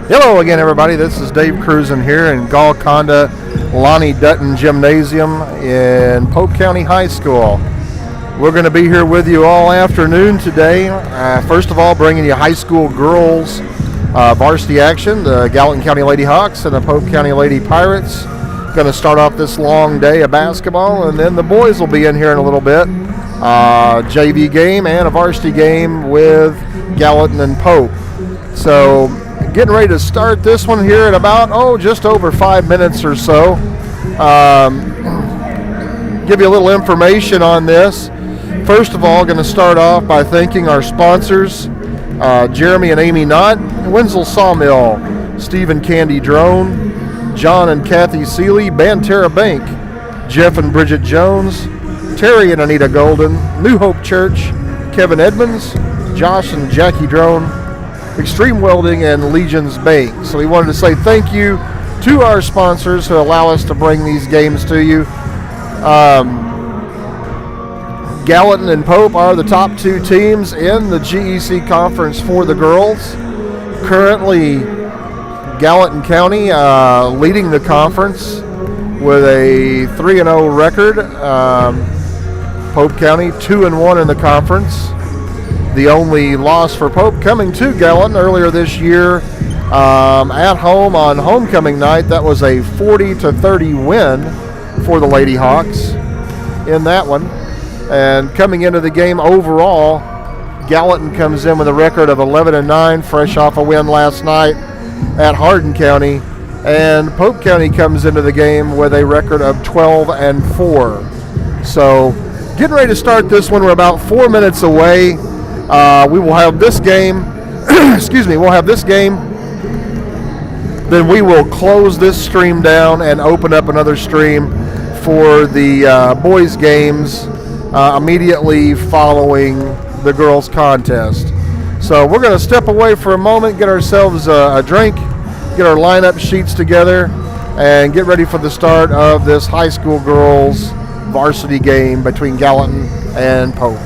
Hello again, everybody. This is Dave Cruzen here in Golconda Lonnie Dutton Gymnasium in Pope County High School. We're going to be here with you all afternoon today. First of all, bringing you high school girls varsity action, the Gallatin County Lady Hawks and the Pope County Lady Pirates. Going to start off this long day of basketball, and then the boys will be in here in a little bit. JV game and a varsity game with Gallatin and Pope. So getting ready to start this one here in about, just over 5 minutes or so. Give you a little information on this. First of all, going to start off by thanking our sponsors, Jeremy and Amy Knott, Wenzel Sawmill, Stephen Candy Drone, John and Kathy Seeley, Banterra Bank, Jeff and Bridget Jones, Terry and Anita Golden, New Hope Church, Kevin Edmonds, Josh and Jackie Drone, Extreme Welding, and Legion's Bank. So we wanted to say thank you to our sponsors who allow us to bring these games to you. Gallatin and Pope are the top two teams in the GEC conference for the girls. Currently, Gallatin County leading the conference with a 3-0 record. Pope County 2-1 in the conference. The only loss for Pope coming to Gallatin earlier this year at home on homecoming night. That was a 40-30 win for the Lady Hawks in that one. And coming into the game overall, Gallatin comes in with a record of 11-9, fresh off a win last night at Hardin County. And Pope County comes into the game with a record of 12-4. So getting ready to start this one. We're about 4 minutes away. We will have this game, we'll have this game, then we will close this stream down and open up another stream for the boys' games immediately following the girls' contest. So we're going to step away for a moment, get ourselves a drink, get our lineup sheets together, and get ready for the start of this high school girls' varsity game between Gallatin and Pope.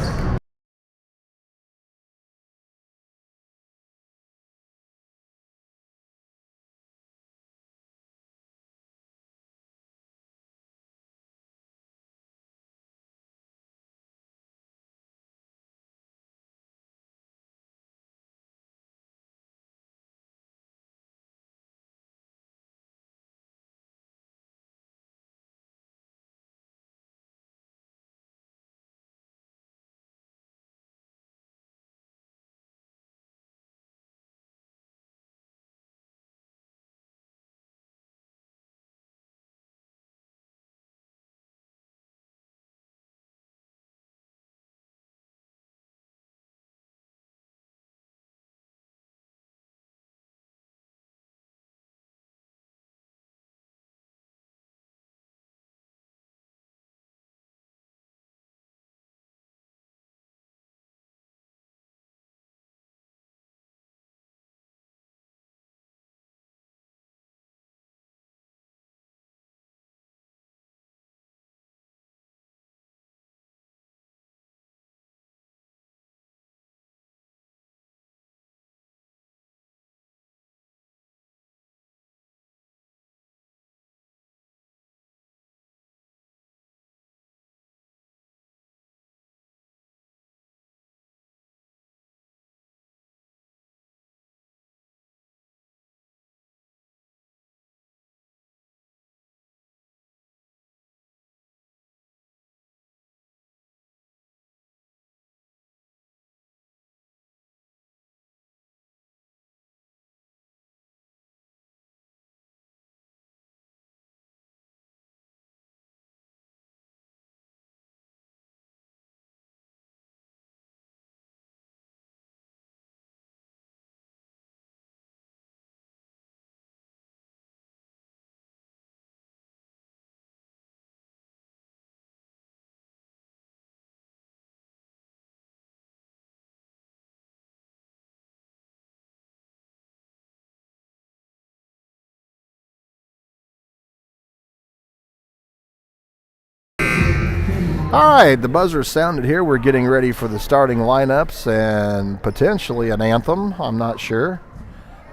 All right, the buzzer sounded here. We're getting ready for the starting lineups and potentially an anthem. I'm not sure.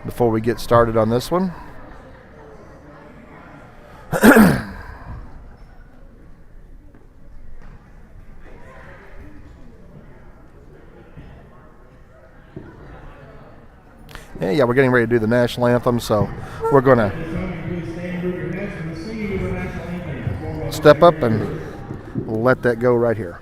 before we get started on this one. Yeah, we're getting ready to do the national anthem, so we're going to step up and let that go right here.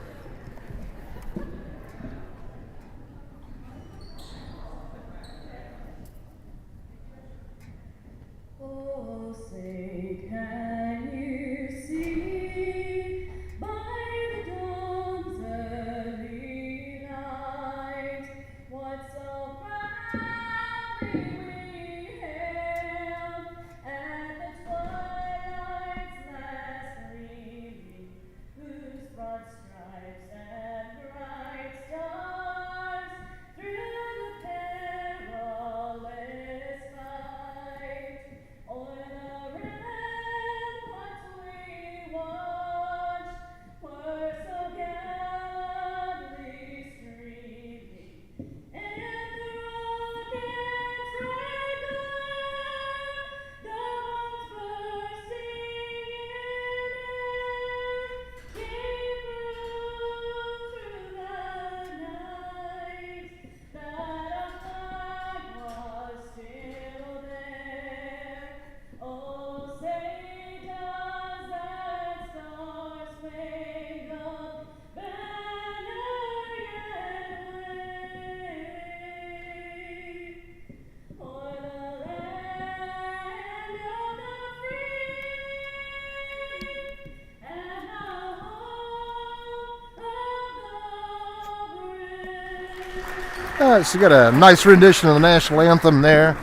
So you got a nice rendition of the national anthem there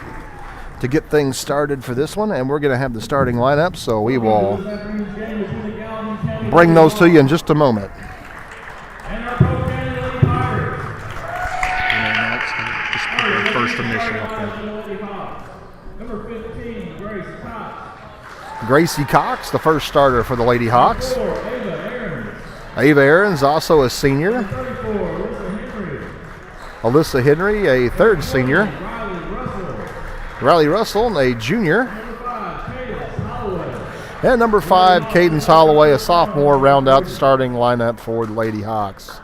to get things started for this one, and we're going to have the starting lineup, so we will bring those to you in just a moment. First initial. Number 15, Grace Cox. Gracie Cox, the first starter for the Lady Hawks. Ava Aarons, also a senior. 34, Alyssa Henry, a third senior. Riley Russell, a junior. And number 5, Cadence Holloway, a sophomore, round out the starting lineup for the Lady Hawks.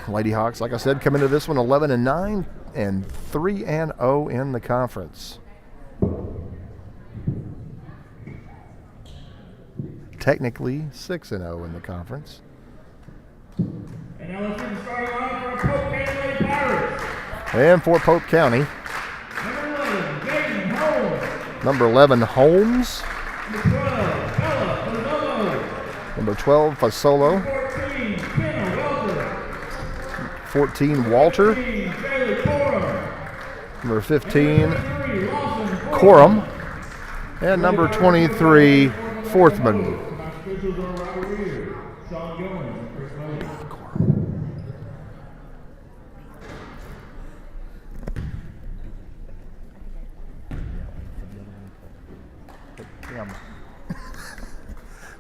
Lady Hawks, like I said, come into this one 11-9 and 3-0 in the conference. Technically 6-0 in the conference. And now let's get the starting line for Pope County Lady Pirates. And for Pope County, number 11, Holmes. Number 12, Fasolo. 14, Walter. Number 15, Coram. And number 23, Forthman.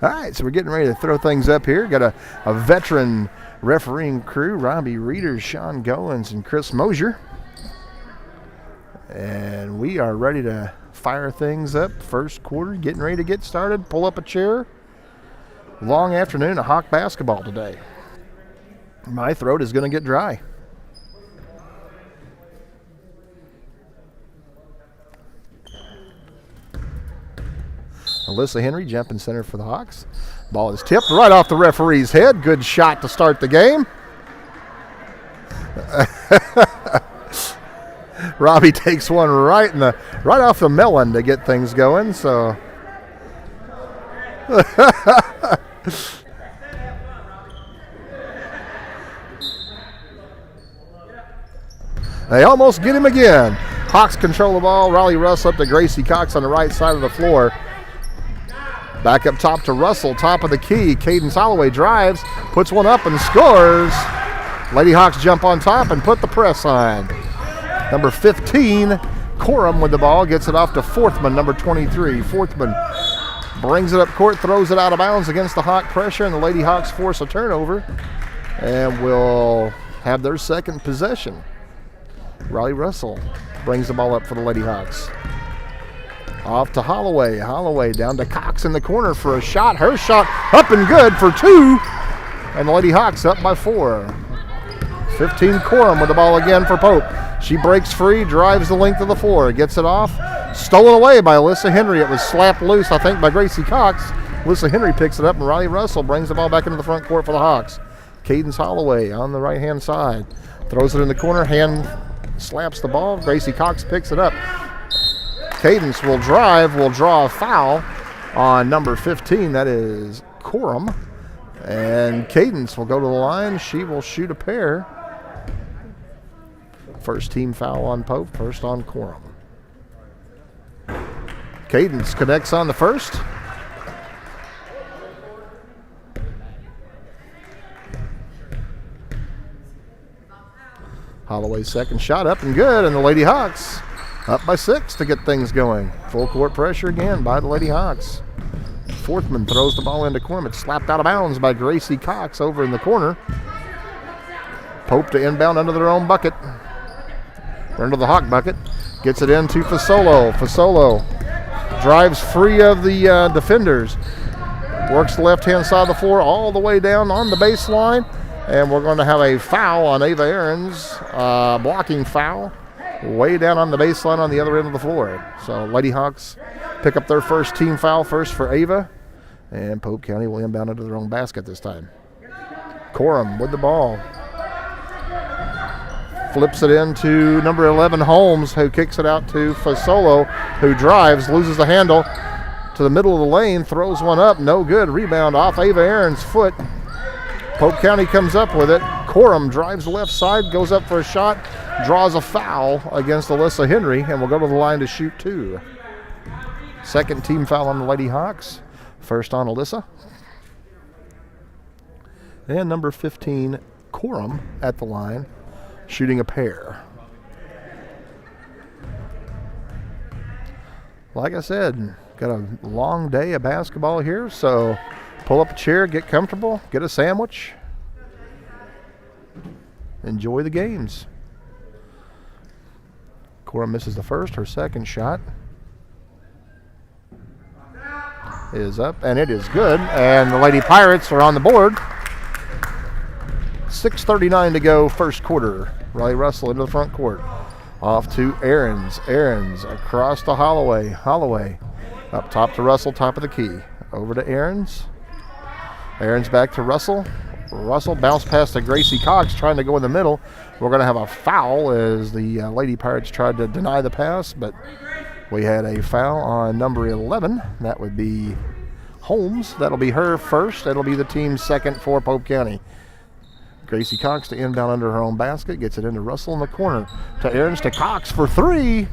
All right, so we're getting ready to throw things up here. Got a veteran refereeing crew, Robbie Reeders, Sean Goins, and Chris Mosier. And we are ready to fire things up. First quarter, getting ready to get started. Pull up a chair. Long afternoon of Hawk basketball today. My throat is going to get dry. Alyssa Henry jumping center for the Hawks. Ball is tipped right off the referee's head. Good shot to start the game. Robbie takes one right off the melon to get things going. So they almost get him again. Hawks control the ball. Riley Russ up to Gracie Cox on the right side of the floor. Back up top to Russell, top of the key. Cadence Holloway drives, puts one up and scores. Lady Hawks jump on top and put the press on. Number 15, Coram with the ball, gets it off to Forthman, number 23. Forthman brings it up court, throws it out of bounds against the Hawk pressure, and the Lady Hawks force a turnover and will have their second possession. Riley Russell brings the ball up for the Lady Hawks. Off to Holloway. Holloway down to Cox in the corner for a shot. Her shot up and good for 2. And the Lady Hawks up by 4. 15 Corum with the ball again for Pope. She breaks free, drives the length of the floor, gets it off. Stolen away by Alyssa Henry. It was slapped loose, I think, by Gracie Cox. Alyssa Henry picks it up, and Riley Russell brings the ball back into the front court for the Hawks. Cadence Holloway on the right-hand side. Throws it in the corner, hand slaps the ball. Gracie Cox picks it up. Cadence will drive, will draw a foul on number 15. That is Corum. And Cadence will go to the line. She will shoot a pair. First team foul on Pope, first on Corum. Cadence connects on the first. Holloway's second shot up and good, and the Lady Hawks up by 6 to get things going. Full court pressure again by the Lady Hawks. Forthman throws the ball into Corum. It's slapped out of bounds by Gracie Cox over in the corner. Pope to inbound under their own bucket. Or under the Hawk bucket. Gets it into Fasolo. Fasolo drives free of the defenders. Works the left-hand side of the floor all the way down on the baseline. And we're going to have a foul on Ava Ahrens, blocking foul, way down on the baseline on the other end of the floor. So Lady Hawks pick up their first team foul, first for Ava, and Pope County will inbound into their own basket this time. Corum with the ball. Flips it into number 11, Holmes, who kicks it out to Fasolo, who drives, loses the handle to the middle of the lane, throws one up, no good. Rebound off Ava Ahrens' foot. Pope County comes up with it. Corum drives the left side, goes up for a shot, draws a foul against Alyssa Henry, and will go to the line to shoot 2. Second team foul on the Lady Hawks. First on Alyssa. And number 15, Corum, at the line, shooting a pair. Like I said, got a long day of basketball here, so pull up a chair, get comfortable, get a sandwich, enjoy the games. Corum misses the first. Her second shot is up, and it is good. And the Lady Pirates are on the board. 6:39 to go, first quarter. Riley Russell into the front court. Off to Ahrens. Ahrens across to Holloway. Holloway up top to Russell, top of the key. Over to Ahrens. Ahrens back to Russell. Russell bounced past to Gracie Cox, trying to go in the middle. We're going to have a foul as the Lady Pirates tried to deny the pass, but we had a foul on number 11. That would be Holmes. That'll be her first. That'll be the team's second for Pope County. Gracie Cox to inbound under her own basket. Gets it into Russell in the corner. To Ahrens, to Cox for 3.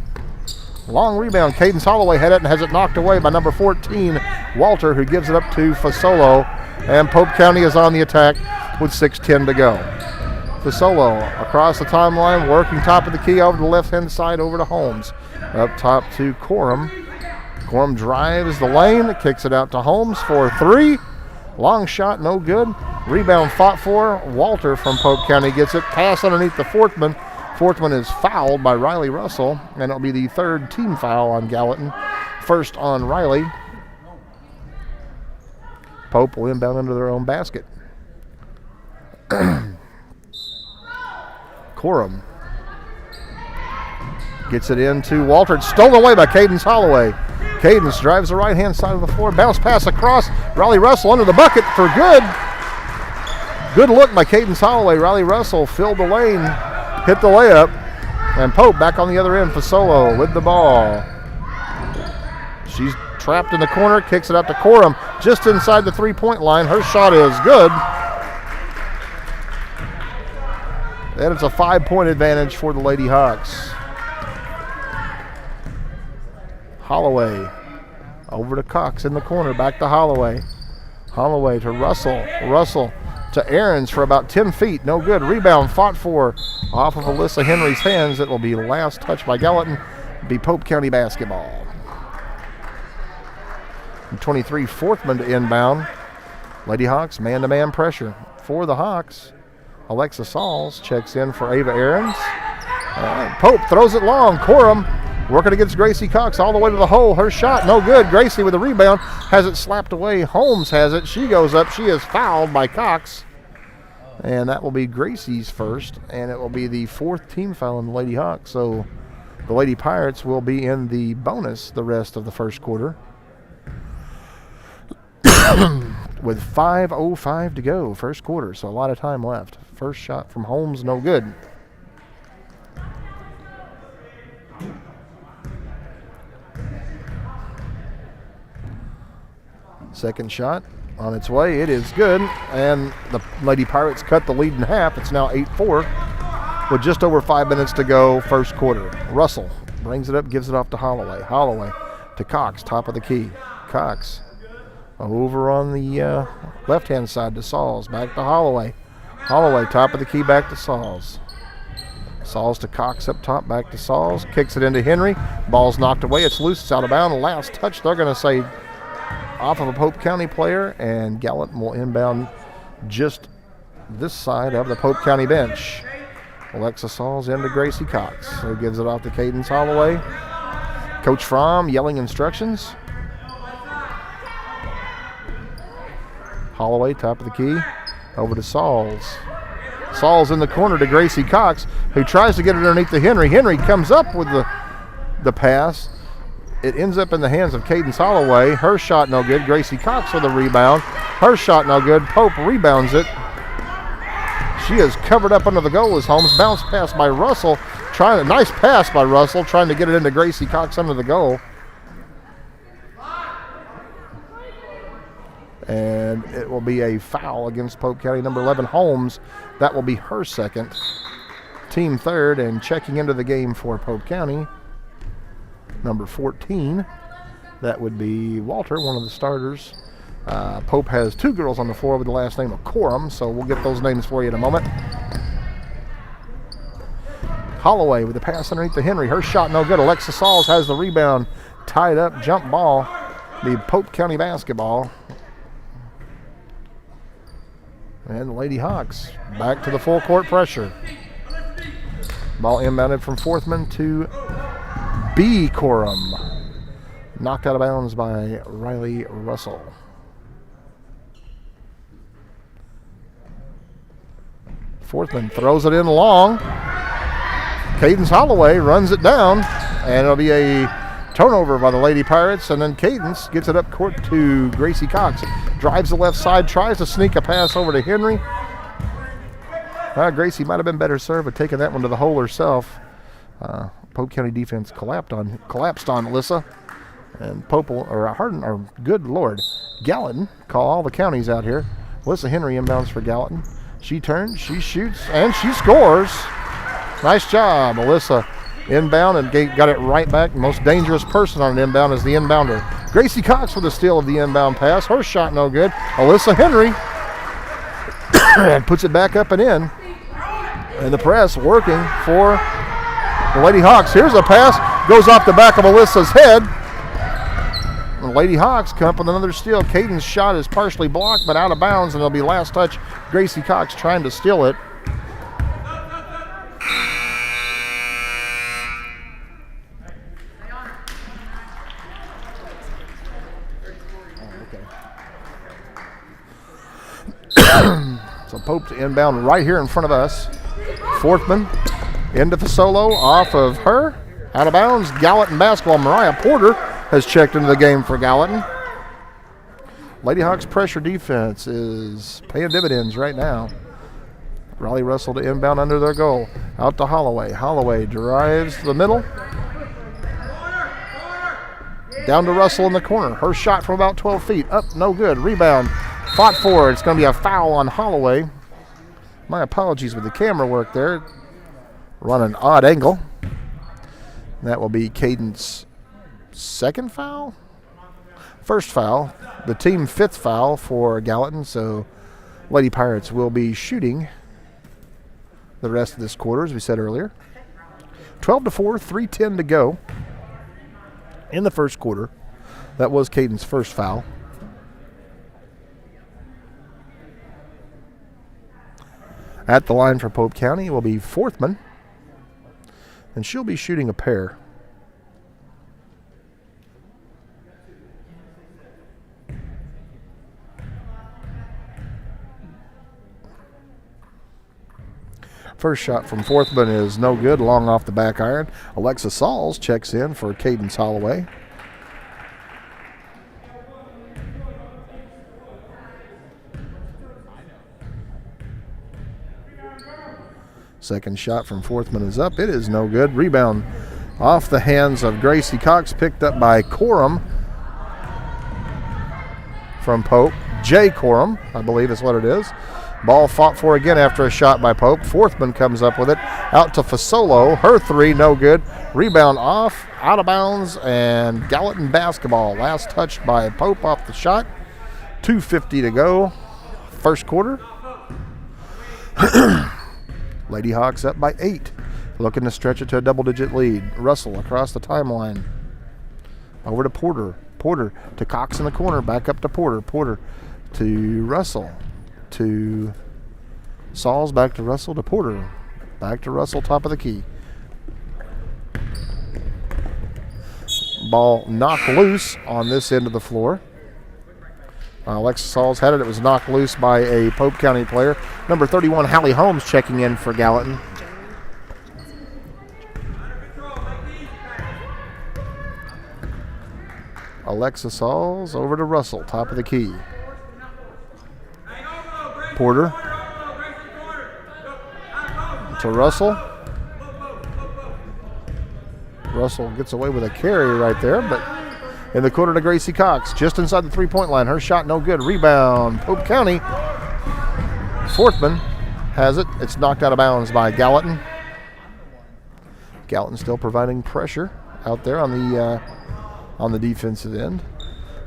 Long rebound. Cadence Holloway had it and has it knocked away by number 14, Walter, who gives it up to Fasolo. And Pope County is on the attack with 6:10 to go. Fasolo across the timeline, working top of the key over to the left-hand side, over to Holmes. Up top to Corum. Corum drives the lane, kicks it out to Holmes for 3. Long shot, no good. Rebound fought for. Walter from Pope County gets it. Pass underneath the Forthman. Forthman is fouled by Riley Russell, and it'll be the third team foul on Gallatin. First on Riley. Pope will inbound under their own basket. Corum gets it into Walter. It's stolen away by Cadence Holloway. Cadence drives the right-hand side of the floor. Bounce pass across. Riley Russell under the bucket for good. Good look by Cadence Holloway. Riley Russell filled the lane, hit the layup, and Pope back on the other end. Fasolo with the ball. She's trapped in the corner, kicks it out to Corum just inside the three-point line. Her shot is good. And it's a 5-point advantage for the Lady Hawks. Holloway over to Cox in the corner, back to Holloway. Holloway to Russell. Russell to Ahrens for about 10 feet. No good. Rebound fought for off of Alyssa Henry's hands. It will be last touch by Gallatin. Be Pope County basketball. 23, Forthman to inbound. Lady Hawks, man-to-man pressure for the Hawks. Alexa Sauls checks in for Ava Ahrens. Pope throws it long. Corum working against Gracie Cox all the way to the hole. Her shot, no good. Gracie with the rebound has it slapped away. Holmes has it. She goes up. She is fouled by Cox. And that will be Gracie's first, and it will be the 4th team foul on the Lady Hawks. So the Lady Pirates will be in the bonus the rest of the first quarter. With 5:05 to go, first quarter, so a lot of time left. First shot from Holmes, no good. Second shot on its way. It is good, and the Lady Pirates cut the lead in half. It's now 8-4 with just over 5 minutes to go, first quarter. Russell brings it up, gives it off to Holloway. Holloway to Cox, top of the key. Cox over on the left-hand side to Sauls. Back to Holloway. Holloway, top of the key, back to Sauls. Sauls to Cox up top, back to Sauls. Kicks it into Henry. Ball's knocked away. It's loose. It's out of bounds. Last touch, they're going to say off of a Pope County player, and Gallatin will inbound just this side of the Pope County bench. Alexa Sauls into Gracie Cox, who gives it off to Cadence Holloway. Coach Fromm yelling instructions. Holloway, top of the key, over to Sauls. Sauls in the corner to Gracie Cox, who tries to get it underneath to Henry. Henry comes up with the pass. It ends up in the hands of Cadence Holloway. Her shot no good. Gracie Cox with the rebound. Her shot no good. Pope rebounds it. She is covered up under the goal as Holmes. Bounce pass by Russell. Nice pass by Russell, trying to get it into Gracie Cox under the goal. And it will be a foul against Pope County, number 11, Holmes. That will be her second, team third, and checking into the game for Pope County, number 14. That would be Walter, one of the starters. Pope has 2 girls on the floor with the last name of Corum, so we'll get those names for you in a moment. Holloway with the pass underneath to Henry. Her shot no good. Alexa Sauls has the rebound. Tied up, jump ball. The Pope County basketball. And the Lady Hawks back to the full court pressure. Ball inbounded from Forthman to B. Corum. Knocked out of bounds by Riley Russell. Forthman throws it in long. Cadence Holloway runs it down, and it'll be a turnover by the Lady Pirates, and then Cadence gets it up court to Gracie Cox. Drives the left side, tries to sneak a pass over to Henry. Gracie might have been better served with taking that one to the hole herself. Pope County defense collapsed on Alyssa. And good Lord, Gallatin, call all the counties out here. Alyssa Henry inbounds for Gallatin. She turns, she shoots, and she scores. Nice job, Alyssa. Inbound and got it right back. The most dangerous person on an inbound is the inbounder. Gracie Cox with the steal of the inbound pass. Her shot no good. Alyssa Henry puts it back up and in. And the press working for the Lady Hawks. Here's a pass. Goes off the back of Alyssa's head. The Lady Hawks come up with another steal. Caden's shot is partially blocked but out of bounds, and it'll be last touch. Gracie Cox trying to steal it. So Pope to inbound right here in front of us. Forthman into the solo off of her. Out of bounds. Gallatin basketball. Mariah Porter has checked into the game for Gallatin. Lady Hawks pressure defense is paying dividends right now. Riley Russell to inbound under their goal. Out to Holloway. Holloway drives the middle. Down to Russell in the corner. Her shot from about 12 feet. Up, no good. Rebound. Fought for. It's going to be a foul on Holloway. My apologies with the camera work there. Run an odd angle. That will be Caden's second foul? First foul. The team 5th foul for Gallatin. So Lady Pirates will be shooting the rest of this quarter, as we said earlier. 12-4, 3:10 to go in the first quarter. That was Caden's first foul. At the line for Pope County will be Forthman. and she'll be shooting a pair. First shot from Forthman is no good, long off the back iron. Alexa Sauls checks in for Cadence Holloway. Second shot from Forthman is up. It is no good. Rebound off the hands of Gracie Cox, picked up by Corum from Pope. Jay Corum, I believe is what it is. Ball fought for again after a shot by Pope. Forthman comes up with it. Out to Fasolo. Her three, no good. Rebound off, out of bounds, and Gallatin basketball. Last touched by Pope off the shot. 2:50 to go. First quarter. Lady Hawks up by 8. Looking to stretch it to a double-digit lead. Russell across the timeline. Over to Porter. Porter to Cox in the corner. Back up to Porter. Porter to Russell. To Sauls, back to Russell, to Porter, back to Russell, top of the key. Ball knocked loose on this end of the floor. Alexa Sauls had it. It was knocked loose by a Pope County player. Number 31, Hallie Holmes, checking in for Gallatin. Alexa Sauls over to Russell, top of the key. Porter to Russell. Russell gets away with a carry right there, but in the corner to Gracie Cox, just inside the three-point line. Her shot no good. Rebound, Pope County. Forthman has it. It's knocked out of bounds by Gallatin. Gallatin still providing pressure out there on the defensive end.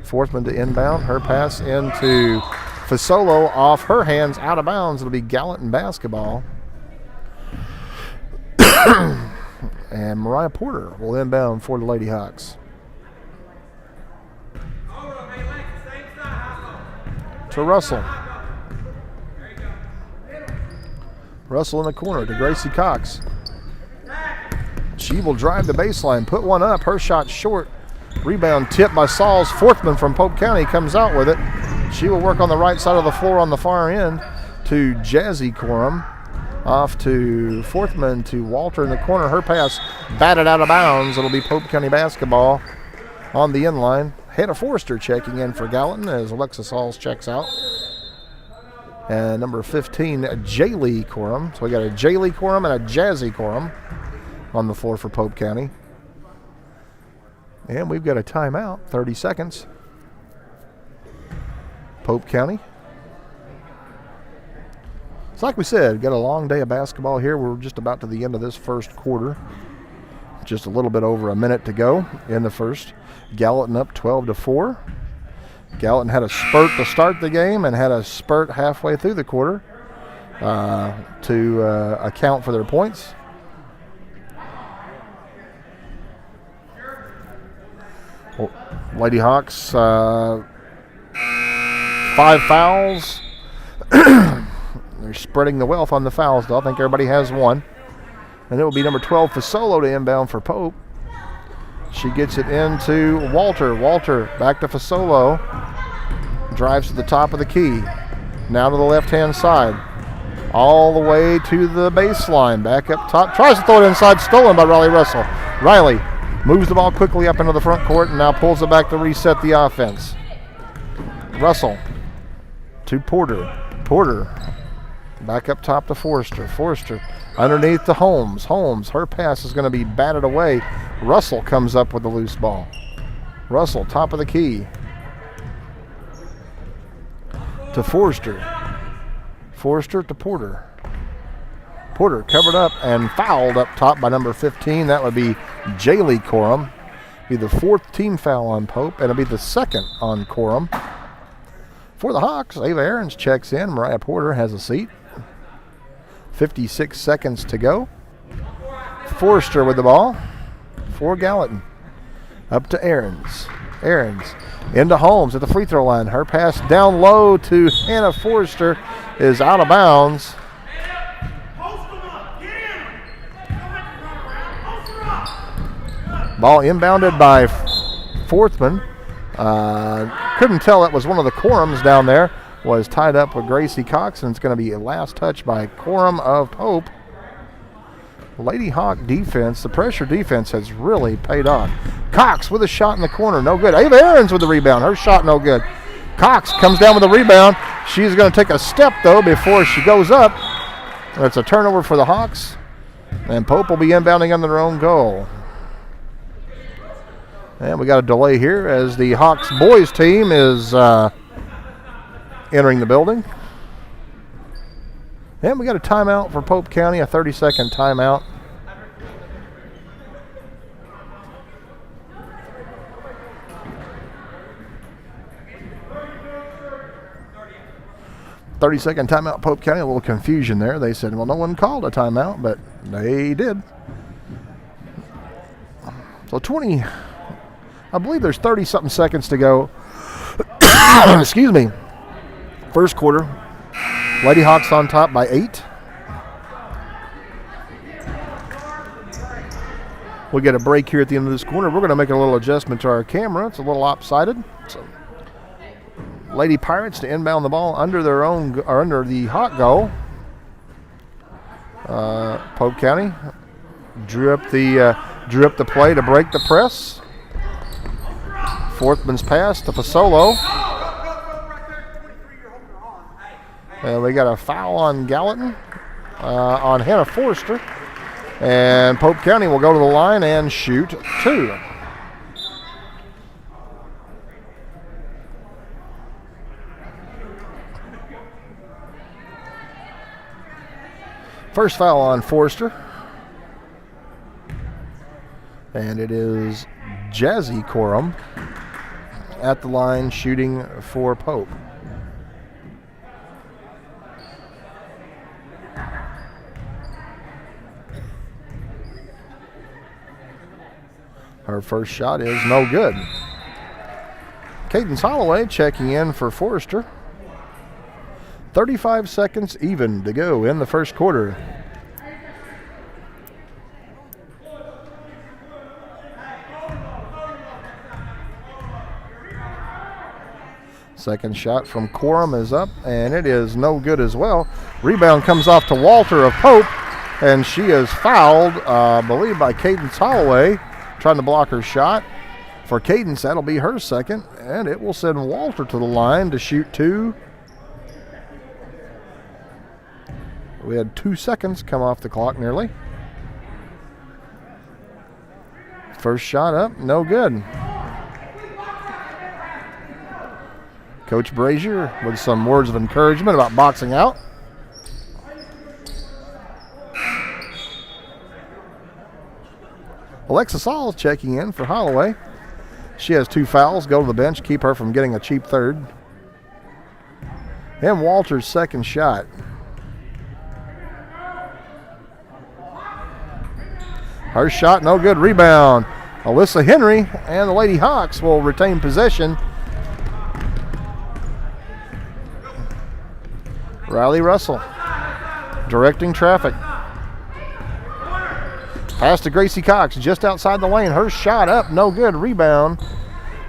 Forthman to inbound. Her pass into Fasolo, off her hands, out of bounds. It'll be Gallatin basketball. And Mariah Porter will inbound for the Lady Hawks. To Russell. Russell in the corner to Gracie Cox. She will drive the baseline, put one up. Her shot short. Rebound tipped by Sauls. Forthman from Pope County comes out with it. She will work on the right side of the floor on the far end to Jazzy Corum. Off to Forthman to Walter in the corner. Her pass batted out of bounds. It'll be Pope County basketball on the inline. Hannah Forrester checking in for Gallatin as Alexa Sauls checks out. And number 15, Jaylee Corum. So we got a Jaylee Corum and a Jazzy Corum on the floor for Pope County. And we've got a timeout, 30 seconds. Pope County. It's like we said, got a long day of basketball here. We're just about to the end of this first quarter. Just a little bit over a minute to go in the first. Gallatin up 12-4. Gallatin had a spurt to start the game and had a spurt halfway through the quarter to account for their points. Lady Hawks, 5 fouls. They're spreading the wealth on the fouls, though. I think everybody has one. And it will be number 12, Fasolo, to inbound for Pope. She gets it into Walter. Walter back to Fasolo. Drives to the top of the key. Now to the left-hand side. All the way to the baseline. Back up top. Tries to throw it inside. Stolen by Riley Russell. Riley moves the ball quickly up into the front court and now pulls it back to reset the offense. Russell to Porter. Porter back up top to Forrester. Forrester underneath to Holmes. Holmes, her pass is going to be batted away. Russell comes up with the loose ball. Russell, top of the key. To Forrester. Forrester to Porter. Porter covered up and fouled up top by number 15. That would be Jaylee Corum. Be the 4th team foul on Pope, and it'll be the 2nd on Corum. For the Hawks, Ava Aarons checks in. Mariah Porter has a seat. 56 seconds to go. Forrester with the ball for Gallatin. Up to Aarons. Aarons into Holmes at the free throw line. Her pass down low to Hannah Forrester is out of bounds. Ball inbounded by Forthman. Couldn't tell it was one of the Quorums down there. Was tied up with Gracie Cox, and it's going to be a last touch by Quorum of Pope. Lady Hawk defense, the pressure defense has really paid off. Cox with a shot in the corner, no good. Ava Aarons with the rebound, her shot no good. Cox comes down with the rebound. She's going to take a step, though, before she goes up. It's a turnover for the Hawks, and Pope will be inbounding on their own goal. And we got a delay here as the Hawks boys team is entering the building. And we got a timeout for Pope County, a 30-second timeout. "30-second timeout, Pope County." A little confusion there. They said, well, no one called a timeout, but they did. So 20, I believe there's 30-something seconds to go. Excuse me. First quarter. Lady Hawks on top by 8. We'll get a break here at the end of this quarter. We're going to make a little adjustment to our camera. It's a little lopsided. So Lady Pirates to inbound the ball under their own, or under the Hawk goal. Pope County drew up the play to break the press. Forthman's pass to Fasolo. And we got a foul on Gallatin, on Hannah Forrester. And Pope County will go to the line and shoot 2. First foul on Forrester. And it is Jazzy Quorum at the line shooting for Pope. Her first shot is no good. Cadence Holloway checking in for Forrester. 35 seconds even to go in the first quarter. Second shot from Quorum is up, and it is no good as well. Rebound comes off to Walter of Pope, and she is fouled, I believe, by Cadence Holloway, trying to block her shot. For Cadence, that'll be her second, and it will send Walter to the line to shoot 2. We had 2 seconds come off the clock nearly. First shot up, no good. Coach Brazier with some words of encouragement about boxing out. Alexa Saul checking in for Holloway. She has 2 fouls, go to the bench, keep her from getting a cheap third. And Walter's second shot. Her shot, no good. Rebound. Alyssa Henry and the Lady Hawks will retain possession. Riley Russell directing traffic. Pass to Gracie Cox just outside the lane. Her shot up, no good. Rebound.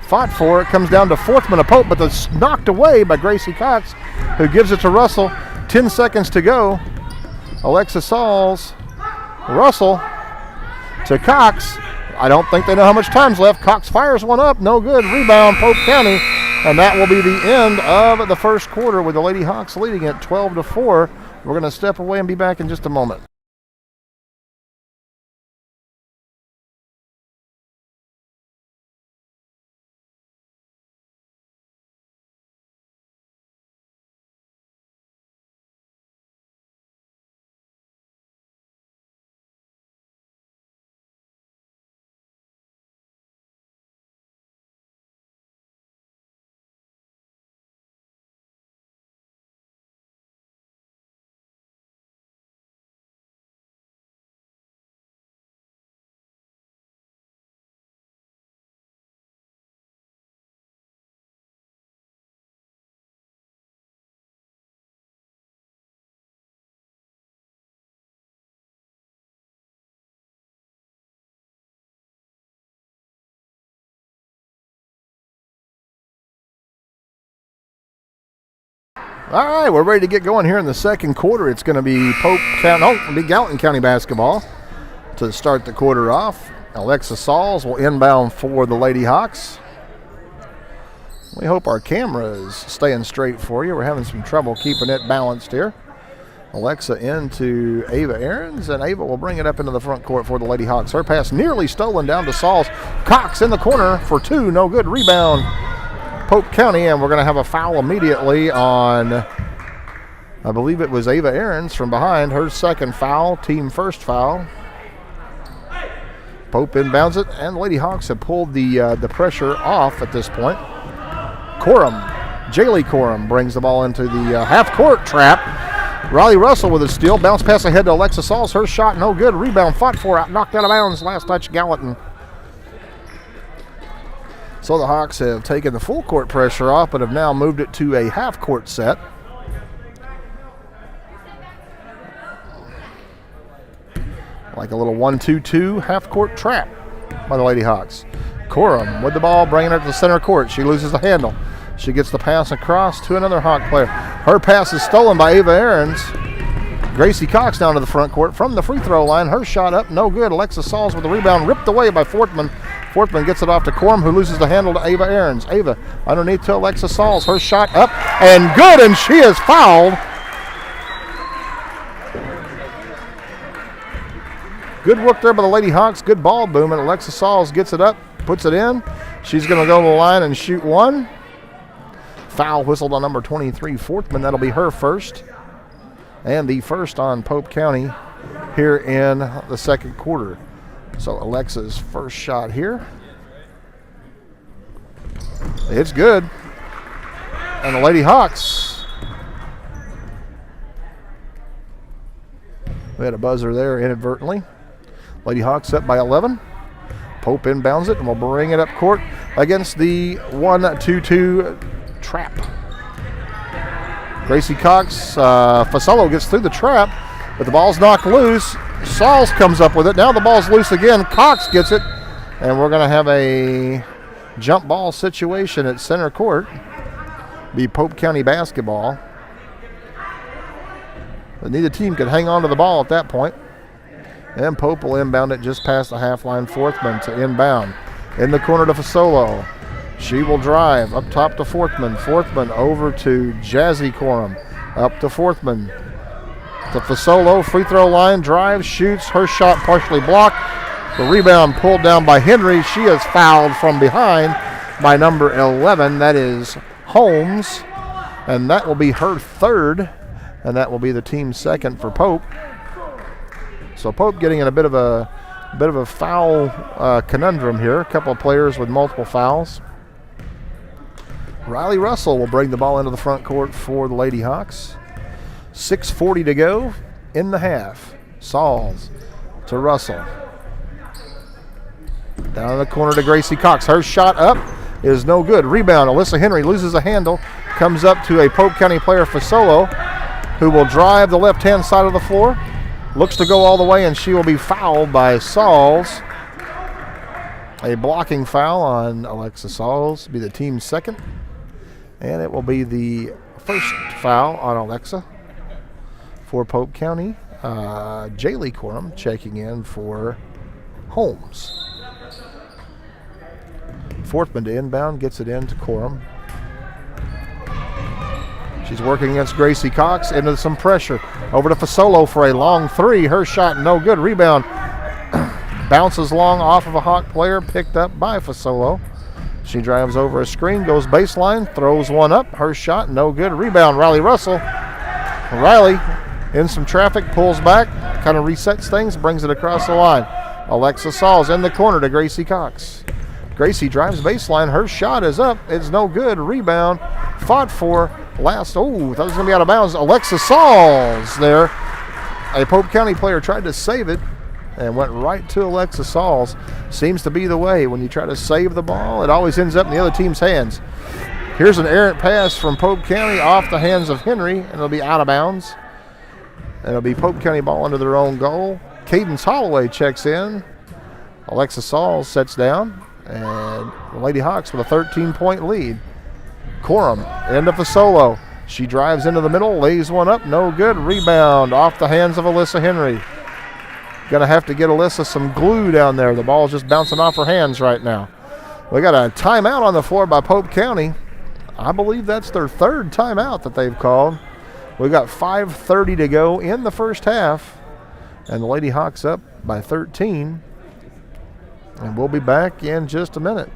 Fought for it. Comes down to Forthman of Pope, but it's knocked away by Gracie Cox, who gives it to Russell. 10 seconds to go. Alexa Sauls. Russell to Cox. I don't think they know how much time's left. Cox fires one up. No good. Rebound, Pope County. And that will be the end of the first quarter with the Lady Hawks leading at 12-4. We're going to step away and be back in just a moment. All right, we're ready to get going here in the second quarter. It's going to be it'll be Gallatin County basketball to start the quarter off. Alexa Sauls will inbound for the Lady Hawks. We hope our camera is staying straight for you. We're having some trouble keeping it balanced here. Alexa into Ava Ahrens, and Ava will bring it up into the front court for the Lady Hawks. Her pass nearly stolen down to Sauls. Cox in the corner for two. No good. Rebound, Pope County, and we're going to have a foul immediately on, I believe it was Ava Ahrens from behind. Her second foul, team first foul. Pope inbounds it, and the Lady Hawks have pulled the pressure off at this point. Jaylee Corum brings the ball into the half-court trap. Riley Russell with a steal. Bounce pass ahead to Alexa Sauls. Her shot no good. Rebound fought for, knocked out of bounds. Last touch Gallatin. So the Hawks have taken the full court pressure off, but have now moved it to a half-court set. Like a little 1-2-2 half-court trap by the Lady Hawks. Corum with the ball, bringing it to the center court. She loses the handle. She gets the pass across to another Hawk player. Her pass is stolen by Ava Ahrens. Gracie Cox down to the front court from the free throw line. Her shot up, no good. Alexa Sauls with the rebound, ripped away by Fortman. Fortman gets it off to Corum, who loses the handle to Ava Ahrens. Ava underneath to Alexa Sauls. Her shot up and good, and she is fouled. Good work there by the Lady Hawks. Good ball movement. Alexa Sauls gets it up, puts it in. She's going to go to the line and shoot one. Foul whistled on number 23, Fortman. That'll be her first. And the first on Pope County here in the second quarter. So Alexa's first shot here. It's good. And the Lady Hawks. We had a buzzer there inadvertently. Lady Hawks up by 11. Pope inbounds it and will bring it up court against the 1-2-2 trap. Gracie Cox, Fasolo gets through the trap, but the ball's knocked loose. Sauls comes up with it. Now the ball's loose again. Cox gets it, and we're going to have a jump ball situation at center court. Be Pope County basketball. But neither team could hang on to the ball at that point. And Pope will inbound it just past the half line. Forthman to inbound. In the corner to Fasolo. She will drive up top to Forthman. Forthman over to Jazzy Corum. Up to Forthman. To Fasolo. Free throw line. Drives. Shoots. Her shot partially blocked. The rebound pulled down by Henry. She is fouled from behind by number 11. That is Holmes. And that will be her third. And that will be the team's second for Pope. So Pope getting in a bit of a foul conundrum here. A couple of players with multiple fouls. Riley Russell will bring the ball into the front court for the Lady Hawks. 6:40 to go in the half. Sauls to Russell. Down in the corner to Gracie Cox. Her shot up is no good. Rebound. Alyssa Henry loses a handle. Comes up to a Pope County player, Fasolo, who will drive the left-hand side of the floor. Looks to go all the way, and she will be fouled by Sauls. A blocking foul on Alexa Sauls, be the team's second. And it will be the first foul on Alexa for Pope County. Jaylee Corum checking in for Holmes. Fortman to inbound, gets it in to Corum. She's working against Gracie Cox, into some pressure. Over to Fasolo for a long three. Her shot no good. Rebound bounces long off of a Hawk player, picked up by Fasolo. She drives over a screen, goes baseline, throws one up. Her shot no good. Rebound, Riley Russell. Riley in some traffic, pulls back, kind of resets things, brings it across the line. Alexa Sauls in the corner to Gracie Cox. Gracie drives baseline. Her shot is up. It's no good. Rebound fought for. Thought it was going to be out of bounds. Alexa Sauls there. A Pope County player tried to save it and went right to Alexa Sauls. Seems to be the way. When you try to save the ball, it always ends up in the other team's hands. Here's an errant pass from Pope County off the hands of Henry, and it'll be out of bounds. And it'll be Pope County ball under their own goal. Cadence Holloway checks in. Alexa Sauls sets down, and the Lady Hawks with a 13-point lead. Corum into Fasolo. She drives into the middle, lays one up, no good. Rebound off the hands of Alyssa Henry. Gonna have to get Alyssa some glue down there. The ball's just bouncing off her hands right now. We got a timeout on the floor by Pope County. I believe that's their third timeout that they've called. We got 5:30 to go in the first half, and the Lady Hawks up by 13. And we'll be back in just a minute.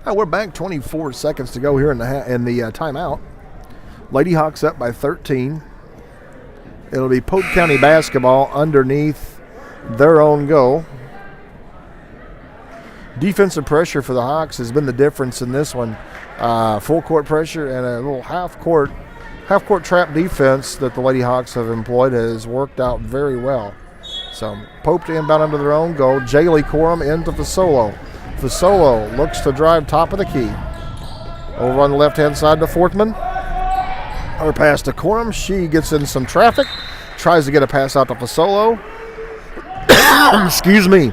We're back, 24 seconds to go here in the timeout. Lady Hawks up by 13. It'll be Pope County basketball underneath their own goal. Defensive pressure for the Hawks has been the difference in this one. Full court pressure and a little half court trap defense that the Lady Hawks have employed has worked out very well. So Pope to inbound under their own goal. Jaylee Corum into Fasolo. Fasolo looks to drive top of the key. Over on the left-hand side to Fortman. Her pass to Corum. She gets in some traffic. Tries to get a pass out to Fasolo. Excuse me.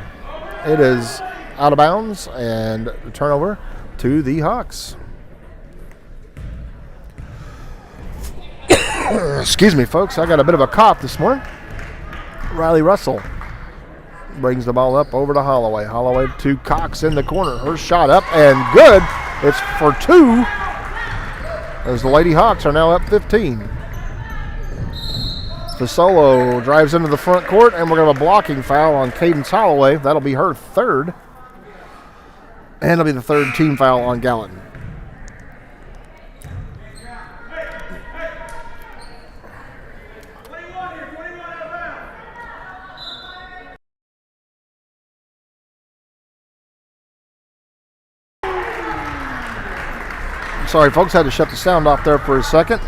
It is out of bounds and the turnover to the Hawks. Excuse me, folks. I got a bit of a cough this morning. Riley Russell brings the ball up over to Holloway. Holloway to Cox in the corner. Her shot up and good. It's for two as the Lady Hawks are now up 15. Fasolo drives into the front court, and we're going to have a blocking foul on Cadence Holloway. That'll be her third. And it'll be the third team foul on Gallatin. Sorry, folks, had to shut the sound off there for a second.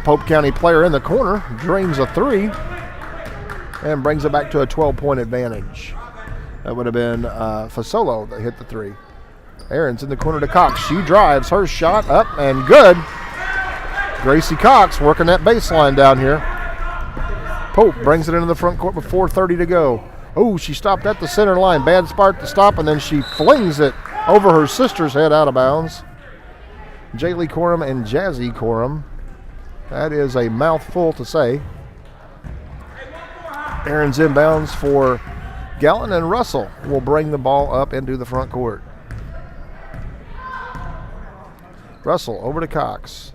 Pope County player in the corner drains a three and brings it back to a 12-point advantage. That would have been Fasolo that hit the three. Aaron's in the corner to Cox. She drives. Her shot up and good. Gracie Cox working that baseline down here. Pope brings it into the front court with 4:30 to go. Oh, she stopped at the center line. Bad spot to stop, and then she flings it over her sister's head out of bounds. Jaylee Corum and Jazzy Corum. That is a mouthful to say. Aaron's inbounds for Gallatin, and Russell will bring the ball up into the front court. Russell over to Cox.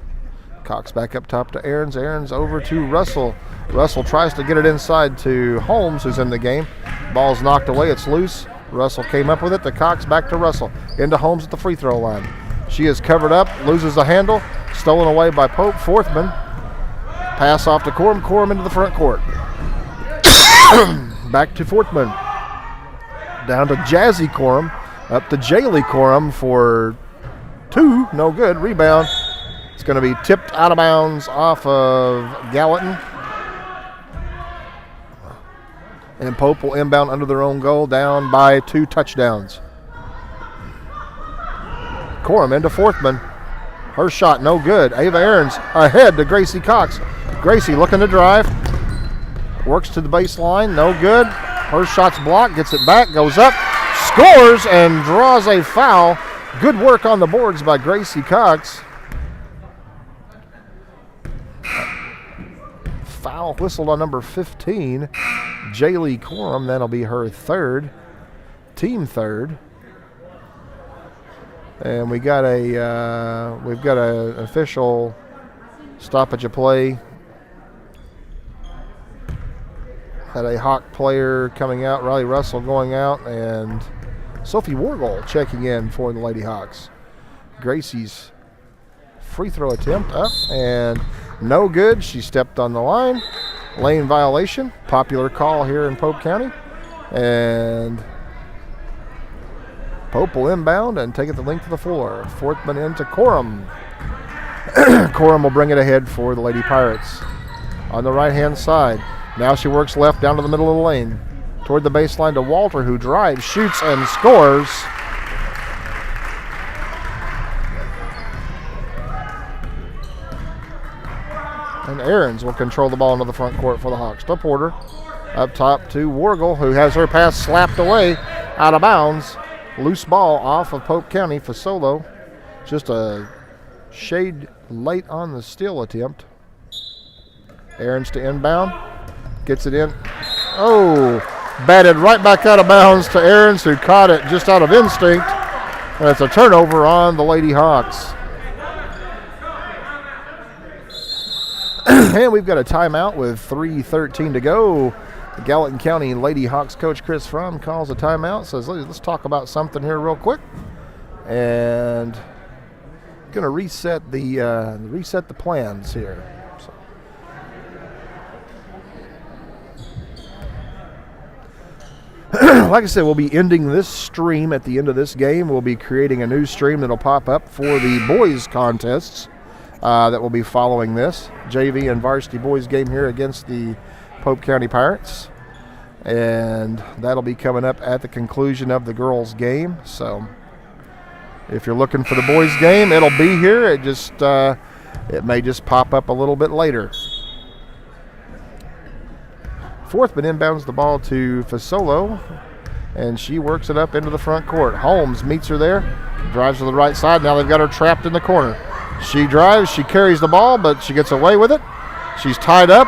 Cox back up top to Aaron's. Aaron's over to Russell. Russell tries to get it inside to Holmes, who's in the game. Ball's knocked away. It's loose. Russell came up with it. To Cox, back to Russell. Into Holmes at the free throw line. She is covered up, loses the handle, stolen away by Pope. Forthman. Pass off to Corum. Corum into the front court. Back to Forthman. Down to Jazzy Corum. Up to Jaylee Corum for two. No good. Rebound. It's going to be tipped out of bounds off of Gallatin. And Pope will inbound under their own goal, down by 2 touchdowns. Corum into Forthman. Her shot no good. Ava Aarons ahead to Gracie Cox. Gracie looking to drive. Works to the baseline. No good. Her shot's blocked. Gets it back. Goes up. Scores and draws a foul. Good work on the boards by Gracie Cox. Foul whistled on number 15. Jaylee Corum. That'll be her third. Team third. And we've got an official stoppage of play. Had a Hawk player coming out, Riley Russell going out, and Sophie Wargol checking in for the Lady Hawks. Gracie's free throw attempt up and no good. She stepped on the line. Lane violation. Popular call here in Pope County. And Pope will inbound and take it the length of the floor. Fourth man into Corum. Corum will bring it ahead for the Lady Pirates. On the right-hand side. Now she works left down to the middle of the lane. Toward the baseline to Walter, who drives, shoots, and scores. And Ahrens will control the ball into the front court for the Hawks. To Porter. Up top to Wargle, who has her pass slapped away out of bounds. Loose ball off of Pope County. Fasolo just a shade late on the steal attempt. Ahrens to inbound. Gets it in. Oh, batted right back out of bounds to Ahrens, who caught it just out of instinct. And it's a turnover on the Lady Hawks. And we've got a timeout with 3:13 to go. The Gallatin County Lady Hawks coach Chris Fromm calls a timeout, says let's talk about something here real quick. And going to reset the plans here. Like I said, we'll be ending this stream at the end of this game. We'll be creating a new stream that'll pop up for the boys contests that will be following this JV and varsity boys game here against the Pope County Pirates. And that'll be coming up at the conclusion of the girls game. So if you're looking for the boys game, it'll be here. It may just pop up a little bit later. Fourth man inbounds the ball to Fasolo, and she works it up into the front court. Holmes meets her there, drives to the right side. Now they've got her trapped in the corner. She drives, she carries the ball, but she gets away with it. She's tied up,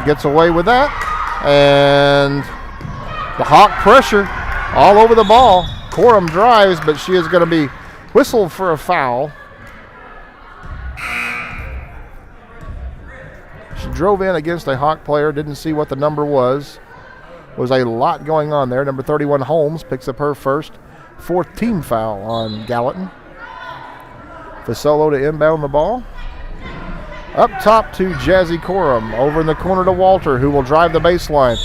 gets away with that, and the Hawk pressure all over the ball. Corum drives, but she is going to be whistled for a foul. She drove in against a Hawk player, didn't see what the number was. Was a lot going on there. Number 31, Holmes, picks up her first. Fourth team foul on Gallatin. Fasolo to inbound the ball. Up top to Jazzy Corum. Over in the corner to Walter, who will drive the baseline.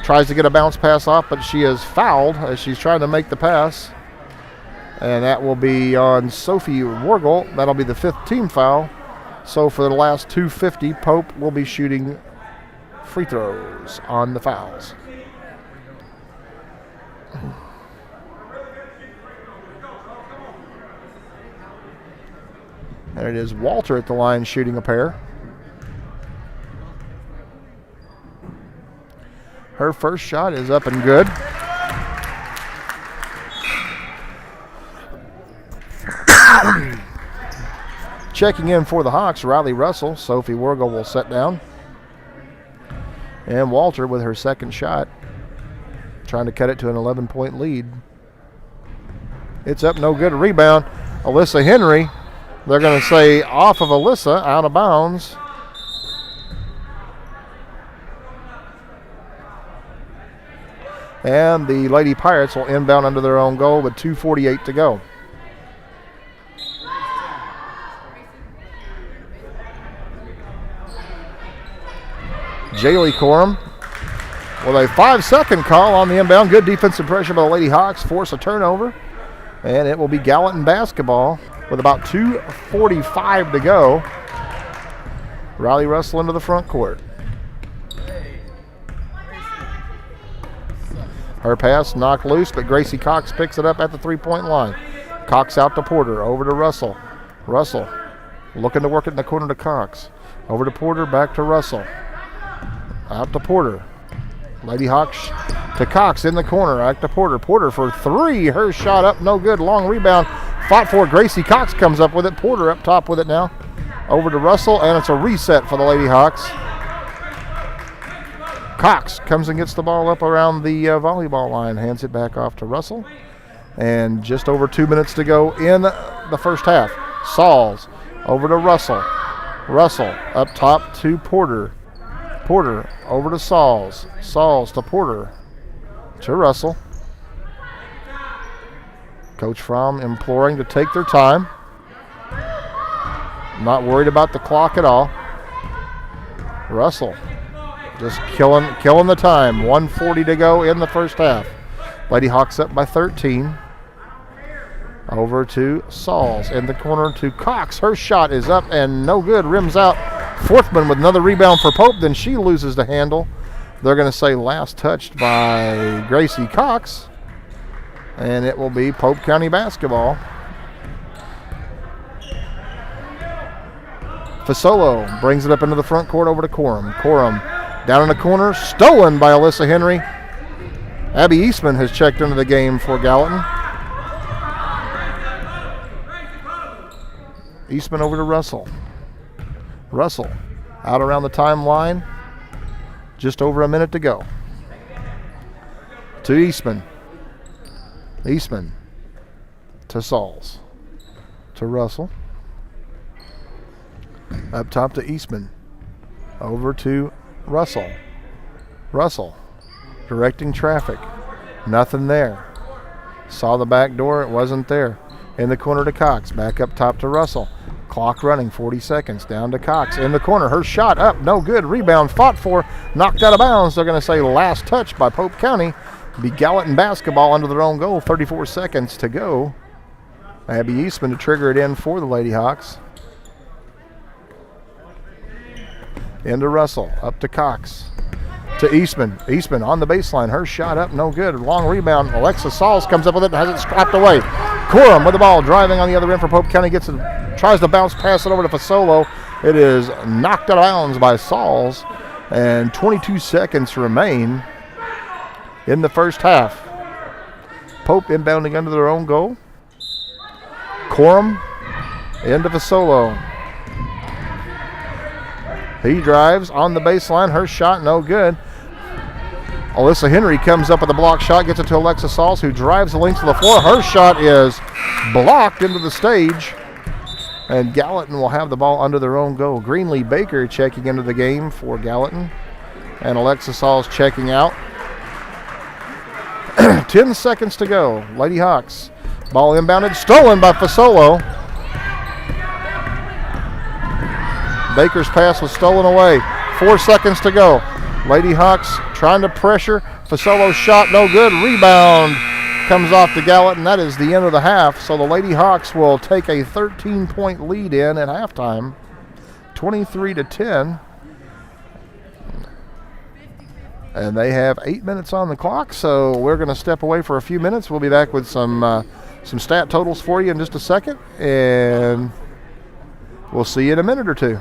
Tries to get a bounce pass off, but she is fouled as she's trying to make the pass. And that will be on Sophie Wargle. That'll be the fifth team foul. So for the last 2:50, Pope will be shooting free throws on the fouls. And it is Walter at the line shooting a pair. Her first shot is up and good. Checking in for the Hawks, Riley Russell. Sophie Wargle will set down. And Walter with her second shot, trying to cut it to an 11-point lead. It's up, no good. Rebound, Alyssa Henry. They're going to say off of Alyssa, out of bounds. And the Lady Pirates will inbound under their own goal with 2:48 to go. Jaylee Corum with a 5-second call on the inbound. Good defensive pressure by the Lady Hawks. Force a turnover. And it will be Gallatin basketball with about 2:45 to go. Riley Russell into the front court. Her pass knocked loose, but Gracie Cox picks it up at the three-point line. Cox out to Porter, over to Russell. Russell looking to work it in the corner to Cox. Over to Porter, back to Russell. Out to Porter. Lady Hawks to Cox in the corner. Out to Porter. Porter for three. Her shot up, no good. Long rebound. Fought for. Gracie Cox comes up with it. Porter up top with it now. Over to Russell, and it's a reset for the Lady Hawks. Cox comes and gets the ball up around the volleyball line. Hands it back off to Russell. And just over 2 minutes to go in the first half. Sauls over to Russell. Russell up top to Porter. Porter over to Sauls. Sauls to Porter. To Russell. Coach Fromm imploring to take their time. Not worried about the clock at all. Russell just killing the time. 1:40 to go in the first half. Lady Hawks up by 13. Over to Sauls in the corner to Cox. Her shot is up and no good. Rims out. Forthman with another rebound for Pope. Then she loses the handle. They're going to say last touched by Gracie Cox. And it will be Pope County basketball. Fasolo brings it up into the front court over to Corum. Corum down in the corner. Stolen by Alyssa Henry. Abby Eastman has checked into the game for Gallatin. Eastman over to Russell. Russell out around the timeline. Just over a minute to go. To Eastman. Eastman to Sauls. To Russell. Up top to Eastman. Over to Russell. Russell directing traffic. Nothing there. Saw the back door. It wasn't there. In the corner to Cox. Back up top to Russell. Clock running, 40 seconds. Down to Cox. In the corner. Her shot up. No good. Rebound fought for. Knocked out of bounds. They're going to say last touch by Pope County. Be Gallatin basketball under their own goal. 34 seconds to go. Abby Eastman to trigger it in for the Lady Hawks. Into Russell. Up to Cox. To Eastman. Eastman on the baseline. Her shot up. No good. Long rebound. Alexa Sauls comes up with it and has it scrapped away. Corum with the ball. Driving on the other end for Pope County. Tries to bounce pass it over to Fasolo. It is knocked out of bounds by Sauls. And 22 seconds remain in the first half. Pope inbounding under their own goal. Corum into Fasolo. He drives on the baseline. Her shot no good. Alyssa Henry comes up with a block shot, gets it to Alexa Sauls, who drives the length of the floor. Her shot is blocked into the stage. And Gallatin will have the ball under their own goal. Greenlee Baker checking into the game for Gallatin. And Alexa Sauls checking out. 10 seconds to go. Lady Hawks. Ball inbounded. Stolen by Fasolo. Baker's pass was stolen away. 4 seconds to go. Lady Hawks trying to pressure. Fasolo's shot no good. Rebound comes off to Gallatin. That is the end of the half. So the Lady Hawks will take a 13-point lead in at halftime. 23-10. And they have 8 minutes on the clock, so we're going to step away for a few minutes. We'll be back with some stat totals for you in just a second, and we'll see you in a minute or two.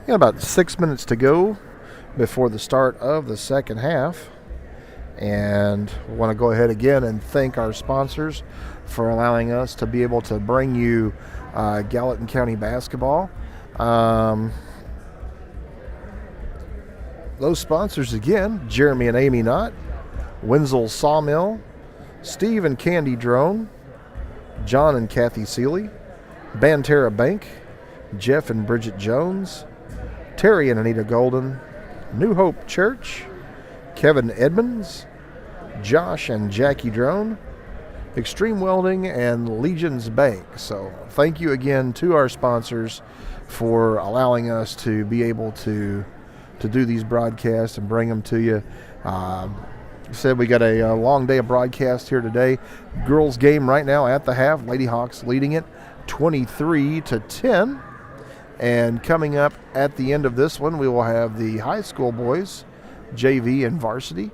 Got about 6 minutes to go before the start of the second half. And we want to go ahead again and thank our sponsors for allowing us to be able to bring you Gallatin County basketball. Those sponsors again: Jeremy and Amy Knott, Wenzel Sawmill, Steve and Candy Drone, John and Kathy Seeley, Banterra Bank, Jeff and Bridget Jones, Terry and Anita Golden, New Hope Church, Kevin Edmonds, Josh and Jackie Drone, Extreme Welding, and Legion's Bank. So thank you again to our sponsors for allowing us to be able to do these broadcasts and bring them to you. Said we got a long day of broadcast here today. Girls game right now at the half. Lady Hawks leading it 23-10. And coming up at the end of this one, we will have the high school boys, JV and varsity,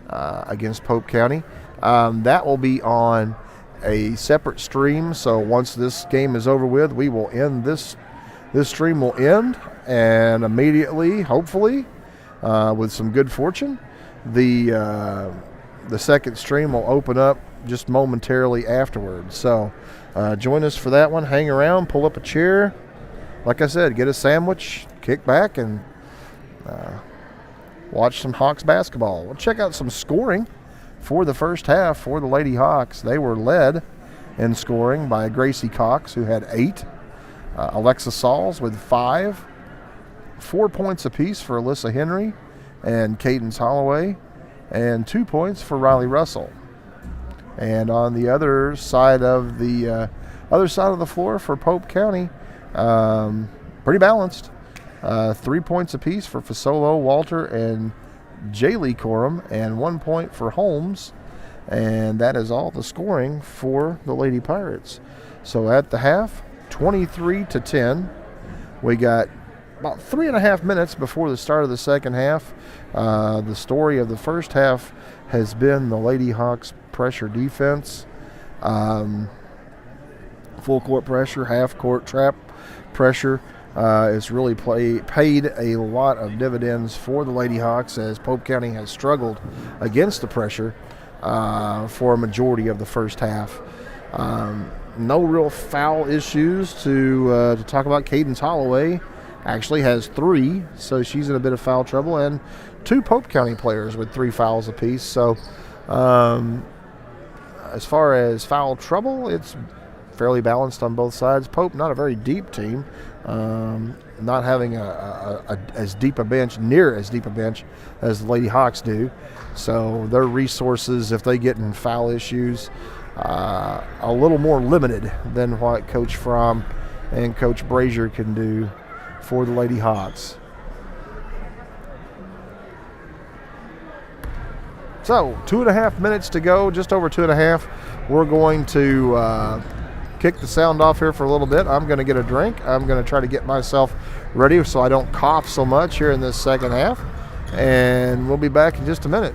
against Pope County. That will be on a separate stream. So once this game is over with, we will end this stream will end, and immediately, hopefully, with some good fortune, the second stream will open up just momentarily afterwards. So join us for that one. Hang around, pull up a chair. Like I said, get a sandwich, kick back, and watch some Hawks basketball. We'll check out some scoring for the first half for the Lady Hawks. They were led in scoring by Gracie Cox, who had 8. Alexa Sauls with 5. 4 points apiece for Alyssa Henry and Cadence Holloway, and 2 points for Riley Russell. And on the other side of the floor for Pope County, pretty balanced. 3 points apiece for Fasolo, Walter, and Jaylee Corum, and 1 point for Holmes. And that is all the scoring for the Lady Pirates. So at the half, 23-10. We got about 3.5 minutes before the start of the second half. The story of the first half has been the Lady Hawks pressure defense. Full court pressure, half court trap pressure. It's really paid a lot of dividends for the Lady Hawks, as Pope County has struggled against the pressure for a majority of the first half. No real foul issues to talk about. Cadence Holloway actually has 3, so she's in a bit of foul trouble, and 2 Pope County players with 3 fouls apiece. So as far as foul trouble, it's fairly balanced on both sides. Pope, not a very deep team, not having as deep a bench, near as deep a bench as the Lady Hawks do. So their resources, if they get in foul issues, a little more limited than what Coach Fromm and Coach Brazier can do for the Lady Hawks. So 2.5 minutes to go, just over 2.5. We're going to kick the sound off here for a little bit. I'm going to get a drink. I'm going to try to get myself ready so I don't cough so much here in this second half. And we'll be back in just a minute.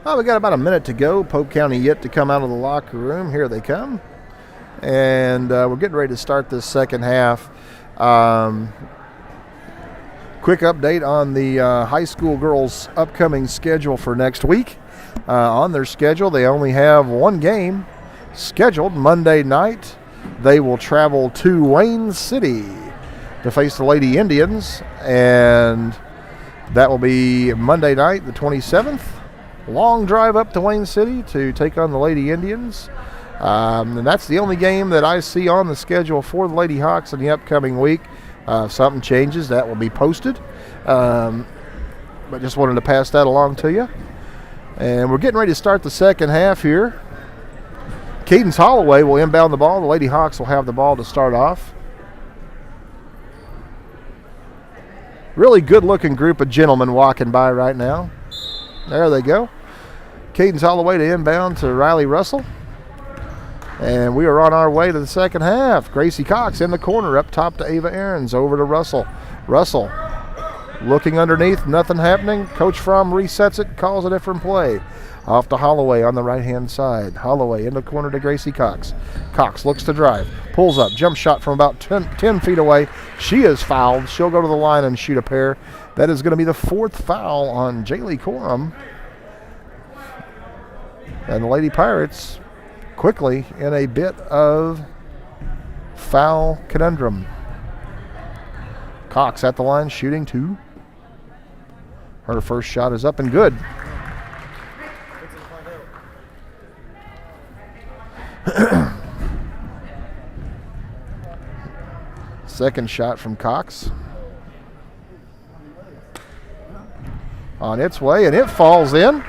Oh, we got about a minute to go. Pope County yet to come out of the locker room. Here they come. And we're getting ready to start this second half. Quick update on the high school girls' upcoming schedule for next week. On their schedule, they only have one game scheduled Monday night. They will travel to Wayne City to face the Lady Indians, and that will be Monday night, the 27th. Long drive up to Wayne City to take on the Lady Indians. And that's the only game that I see on the schedule for the Lady Hawks in the upcoming week. If something changes, that will be posted. But just wanted to pass that along to you. And we're getting ready to start the second half here. Cadence Holloway will inbound the ball. The Lady Hawks will have the ball to start off. Really good-looking group of gentlemen walking by right now. There they go. Cadence Holloway to inbound to Riley Russell. And we are on our way to the second half. Gracie Cox in the corner, up top to Ava Ahrens, over to Russell. Russell looking underneath, nothing happening. Coach Fromm resets it, calls a different play. Off to Holloway on the right-hand side. Holloway in the corner to Gracie Cox. Cox looks to drive, pulls up, jump shot from about 10 feet away. She is fouled. She'll go to the line and shoot a pair. That is going to be the fourth foul on Jaylee Corum. And the Lady Pirates quickly in a bit of foul conundrum. Cox at the line shooting two. Her first shot is up and good. Second shot from Cox. On its way, and it falls in.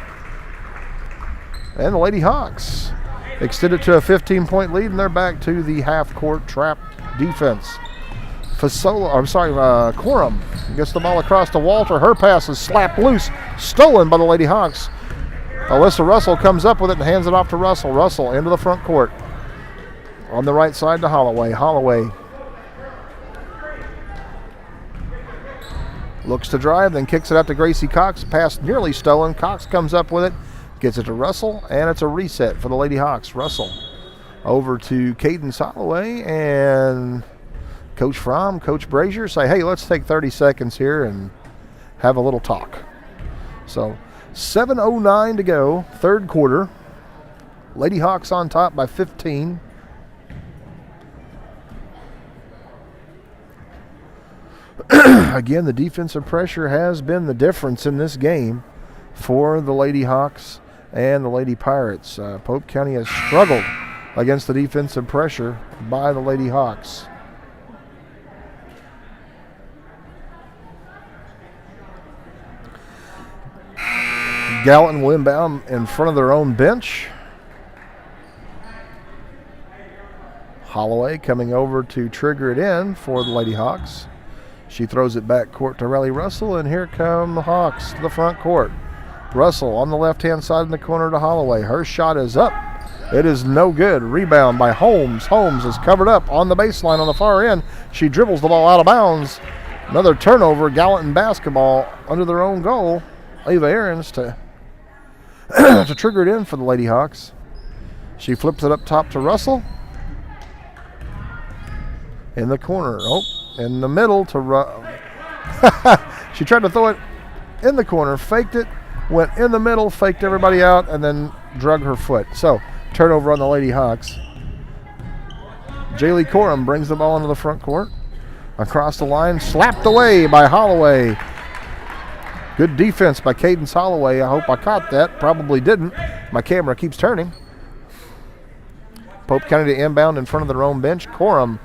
And the Lady Hawks extend it to a 15-point lead, and they're back to the half-court trap defense. Corum gets the ball across to Walter. Her pass is slapped loose, stolen by the Lady Hawks. Alyssa Russell comes up with it and hands it off to Russell. Russell into the front court. On the right side to Holloway. Holloway looks to drive, then kicks it out to Gracie Cox. Pass nearly stolen. Cox comes up with it, gets it to Russell, and it's a reset for the Lady Hawks. Russell over to Cadence Holloway, and Coach Fromm, Coach Brazier say, hey, let's take 30 seconds here and have a little talk. So 7:09 to go, third quarter. Lady Hawks on top by 15. Again, the defensive pressure has been the difference in this game for the Lady Hawks and the Lady Pirates. Pope County has struggled against the defensive pressure by the Lady Hawks. Gallatin will inbound in front of their own bench. Holloway coming over to trigger it in for the Lady Hawks. She throws it back court to Riley Russell, and here come the Hawks to the front court. Russell on the left-hand side in the corner to Holloway. Her shot is up. It is no good. Rebound by Holmes. Holmes is covered up on the baseline on the far end. She dribbles the ball out of bounds. Another turnover. Gallatin basketball under their own goal. Ava Ahrens to trigger it in for the Lady Hawks. She flips it up top to Russell. In the corner. Oh, in the middle to she tried to throw it in the corner, faked it, went in the middle, faked everybody out, and then drug her foot. So, turnover on the Lady Hawks. Jaylee Corum brings the ball into the front court. Across the line, slapped away by Holloway. Good defense by Cadence Holloway. I hope I caught that. Probably didn't. My camera keeps turning. Pope County to inbound in front of their own bench. Corum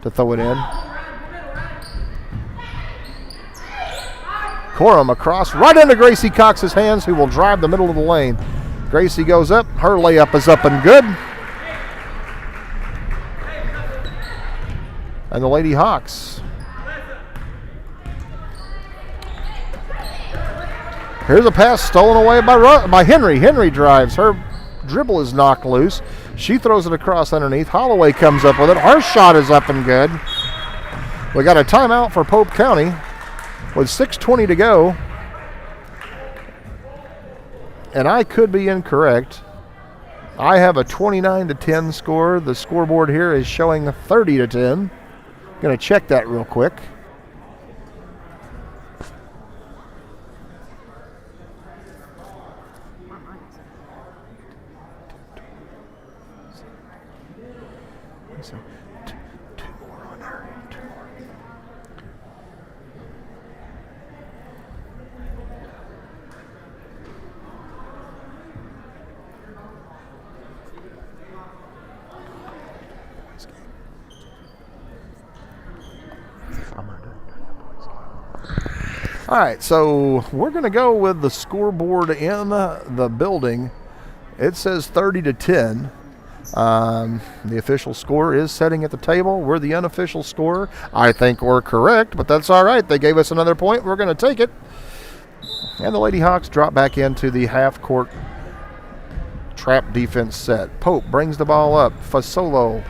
to throw it in. Corum across, right into Gracie Cox's hands, who will drive the middle of the lane. Gracie goes up. Her layup is up and good. And the Lady Hawks. Here's a pass stolen away by Henry. Henry drives. Her dribble is knocked loose. She throws it across underneath. Holloway comes up with it. Her shot is up and good. We got a timeout for Pope County with 6:20 to go and I could be incorrect. I have a 29-10 score. The scoreboard here is showing 30-10. Going to check that real quick. So, two more on there. Two more. All right, so we're going to go with the scoreboard in the building. It says 30-10. The official score is setting at the table. We're the unofficial score. I think we're correct, but that's all right. They gave us another point. We're going to take it. And the Lady Hawks drop back into the half-court trap defense set. Pope brings the ball up. Fasolo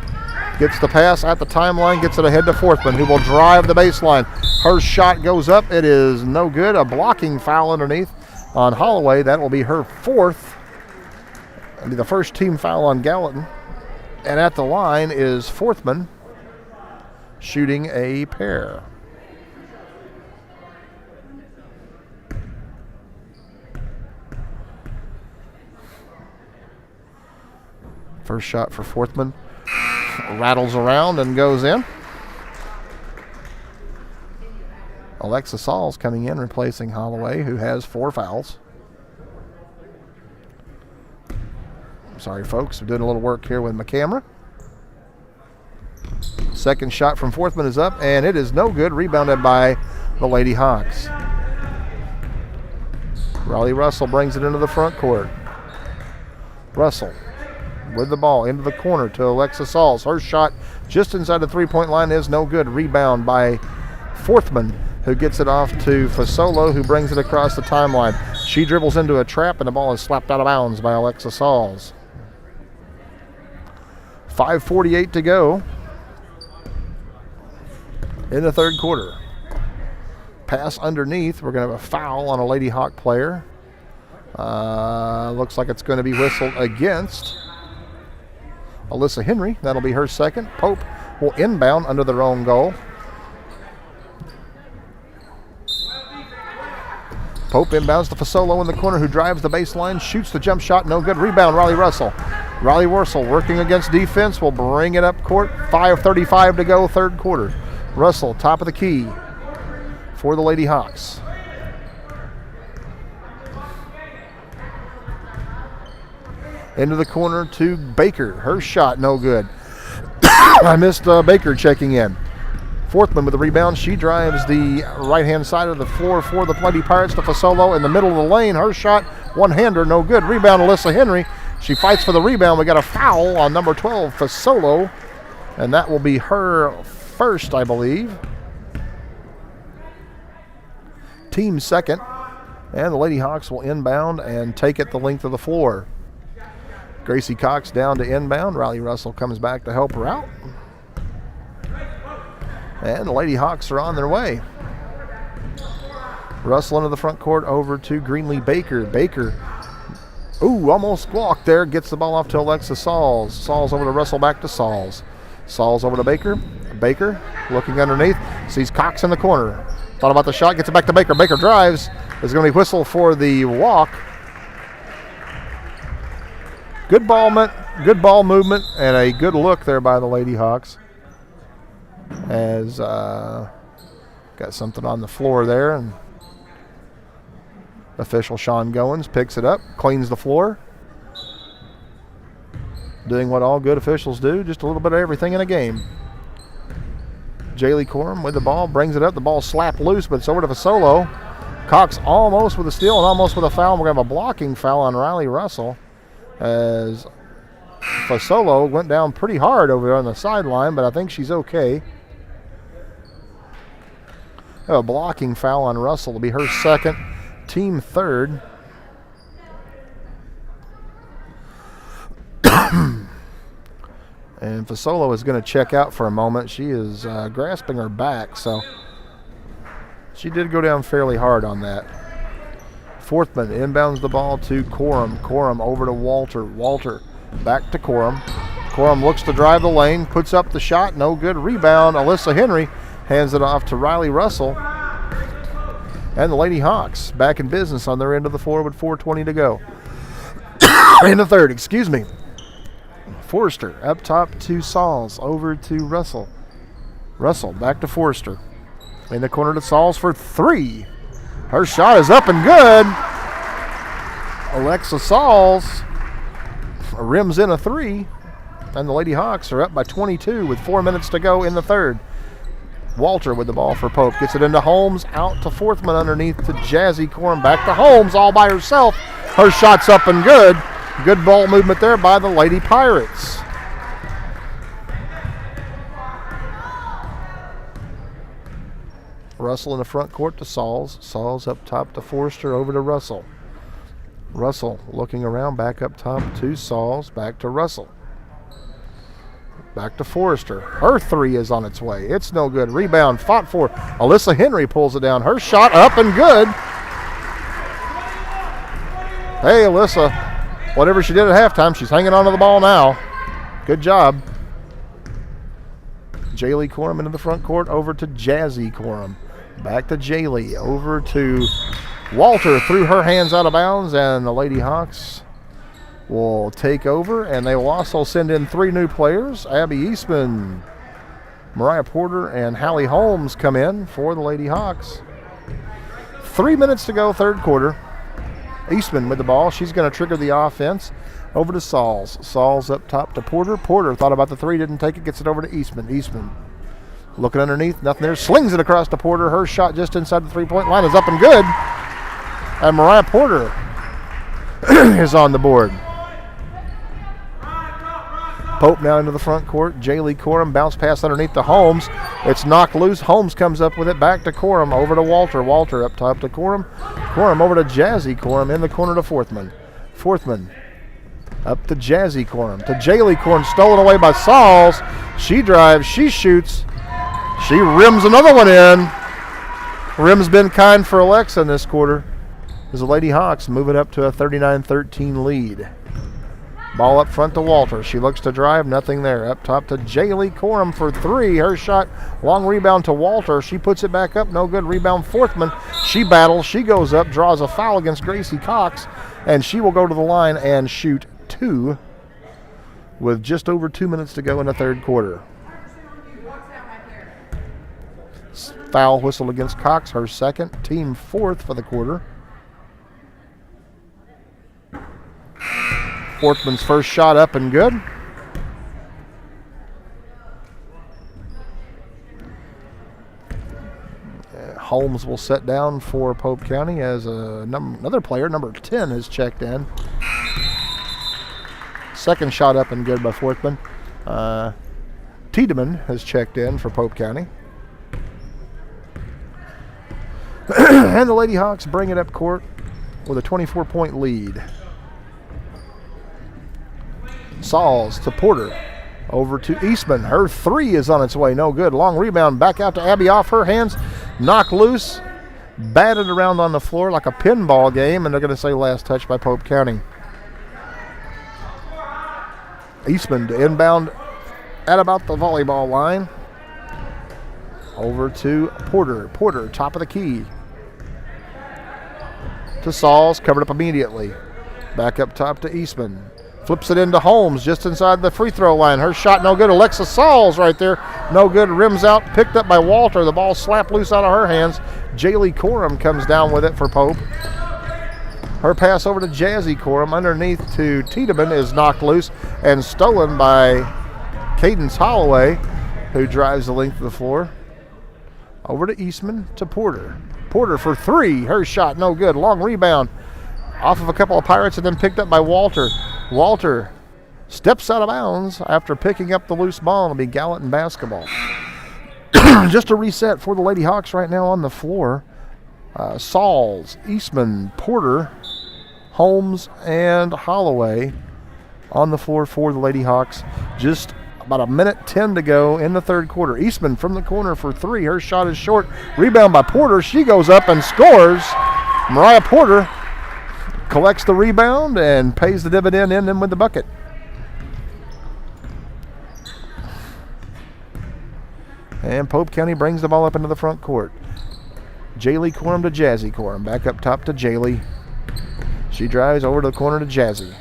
gets the pass at the timeline, gets it ahead to Forthman, who will drive the baseline. Her shot goes up. It is no good. A blocking foul underneath on Holloway. That will be her fourth. It'll be the first team foul on Gallatin. And at the line is Forthman shooting a pair. First shot for Forthman. Rattles around and goes in. Alexa Sauls coming in, replacing Holloway, who has 4 fouls. Sorry, folks. We're doing a little work here with my camera. Second shot from Forthman is up, and it is no good. Rebounded by the Lady Hawks. Riley Russell brings it into the front court. Russell with the ball into the corner to Alexa Sauls. Her shot just inside the three-point line is no good. Rebound by Forthman, who gets it off to Fasolo, who brings it across the timeline. She dribbles into a trap, and the ball is slapped out of bounds by Alexa Sauls. 5:48 to go in the third quarter. Pass underneath. We're going to have a foul on a Lady Hawk player. Looks like it's going to be whistled against Alyssa Henry. That'll be her second. Pope will inbound under their own goal. Pope inbounds to Fasolo in the corner, who drives the baseline, shoots the jump shot, no good. Rebound, Riley Russell. Riley Russell working against defense will bring it up court. 5:35 to go, third quarter. Russell, top of the key for the Lady Hawks. Into the corner to Baker. Her shot, no good. I missed Baker checking in. Forthman with the rebound. She drives the right-hand side of the floor for the Lady Pirates to Fasolo in the middle of the lane. Her shot, one-hander, no good. Rebound, Alyssa Henry. She fights for the rebound. We got a foul on number 12, Fasolo, and that will be her first, I believe. Team second, and the Lady Hawks will inbound and take it the length of the floor. Gracie Cox down to inbound. Riley Russell comes back to help her out. And the Lady Hawks are on their way. Russell into the front court over to Greenlee Baker. Baker, almost walked there. Gets the ball off to Alexa Sauls. Sauls over to Russell, back to Sauls. Sauls over to Baker. Baker looking underneath. Sees Cox in the corner. Thought about the shot. Gets it back to Baker. Baker drives. There's going to be whistle for the walk. Good ball movement, and a good look there by the Lady Hawks. As got something on the floor there, and official Sean Goins picks it up, cleans the floor. Doing what all good officials do, just a little bit of everything in a game. Jaylee Corum with the ball, brings it up. The ball slapped loose, but it's over to Fasolo. Cox almost with a steal and almost with a foul. We're going to have a blocking foul on Riley Russell, as Fasolo went down pretty hard over there on the sideline, but I think she's okay. A blocking foul on Russell will be her second, team third. And Fasolo is going to check out for a moment. She is grasping her back, so she did go down fairly hard on that. Forthman inbounds the ball to Corum. Corum over to Walter. Walter back to Corum. Corum looks to drive the lane, puts up the shot, no good. Rebound, Alyssa Henry hands it off to Riley Russell. And the Lady Hawks back in business on their end of the floor with 4:20 to go. In the third, excuse me. Forrester up top to Sauls, over to Russell. Russell back to Forrester. In the corner to Sauls for 3. Her shot is up and good. Alexa Sauls rims in a 3. And the Lady Hawks are up by 22 with 4 minutes to go in the third. Walter with the ball for Pope. Gets it into Holmes, out to Forthman underneath to Jazzy Corum. Back to Holmes all by herself. Her shot's up and good. Good ball movement there by the Lady Pirates. Russell in the front court to Sauls. Sauls up top to Forrester, over to Russell. Russell looking around, back up top to Sauls, back to Russell. Back to Forrester. Her 3 is on its way. It's no good. Rebound fought for. Alyssa Henry pulls it down. Her shot up and good. Hey, Alyssa. Whatever she did at halftime, she's hanging on to the ball now. Good job. Jaylee Corum into the front court, over to Jazzy Corum. Back to Jaylee, over to Walter. Threw her hands out of bounds, and the Lady Hawks will take over, and they will also send in 3 new players. Abby Eastman, Mariah Porter, and Hallie Holmes come in for the Lady Hawks. 3 minutes to go, third quarter. Eastman with the ball. She's going to trigger the offense. Over to Sauls. Sauls up top to Porter. Porter thought about the 3, didn't take it, gets it over to Eastman. Eastman looking underneath, nothing there. Slings it across to Porter. Her shot just inside the 3-point line is up and good. And Mariah Porter is on the board. Pope now into the front court. Jaylee Corum, bounce pass underneath to Holmes. It's knocked loose. Holmes comes up with it, back to Corum, over to Walter. Walter up top to Corum. Corum over to Jazzy Corum, in the corner to Forthman. Forthman up to Jazzy Corum, to Jaylee Corum, stolen away by Sauls. She drives, she shoots, she rims another one in. Rim's been kind for Alexa in this quarter, as the Lady Hawks move it up to a 39-13 lead. Ball up front to Walter. She looks to drive, nothing there. Up top to Jaylee Corum for 3. Her shot, long rebound to Walter. She puts it back up, no good. Rebound Forthman. She battles, she goes up, draws a foul against Gracie Cox, and she will go to the line and shoot 2 with just over 2 minutes to go in the third quarter. Foul whistle against Cox, her second, team 4th for the quarter. Forthman's first shot up and good. Holmes will set down for Pope County as another player, number 10, has checked in. Second shot up and good by Forthman. Tiedemann has checked in for Pope County. And the Lady Hawks bring it up court with a 24-point lead. Sauls to Porter, over to Eastman. Her 3 is on its way, no good. Long rebound back out to Abby, off her hands, knocked loose, batted around on the floor like a pinball game, and they're going to say last touch by Pope County. Eastman to inbound at about the volleyball line. Over to Porter. Porter, top of the key. To Sauls, covered up immediately. Back up top to Eastman. Flips it into Holmes just inside the free throw line. Her shot no good. Alexa Sauls right there. No good. Rims out. Picked up by Walter. The ball slapped loose out of her hands. Jaylee Corum comes down with it for Pope. Her pass over to Jazzy Corum underneath to Tiedemann is knocked loose and stolen by Cadence Holloway, who drives the length of the floor. Over to Eastman to Porter. Porter for 3. Her shot no good. Long rebound off of a couple of Pirates and then picked up by Walter. Walter steps out of bounds after picking up the loose ball. It'll be Gallatin basketball. Just a reset for the Lady Hawks right now on the floor. Sauls, Eastman, Porter, Holmes, and Holloway on the floor for the Lady Hawks. Just about a minute 10 to go in the third quarter. Eastman from the corner for 3. Her shot is short. Rebound by Porter. She goes up and scores. Mariah Porter collects the rebound and pays the dividend in them with the bucket. And Pope County brings the ball up into the front court. Jaylee Corum to Jazzy Corum. Back up top to Jaylee. She drives over to the corner to Jazzy.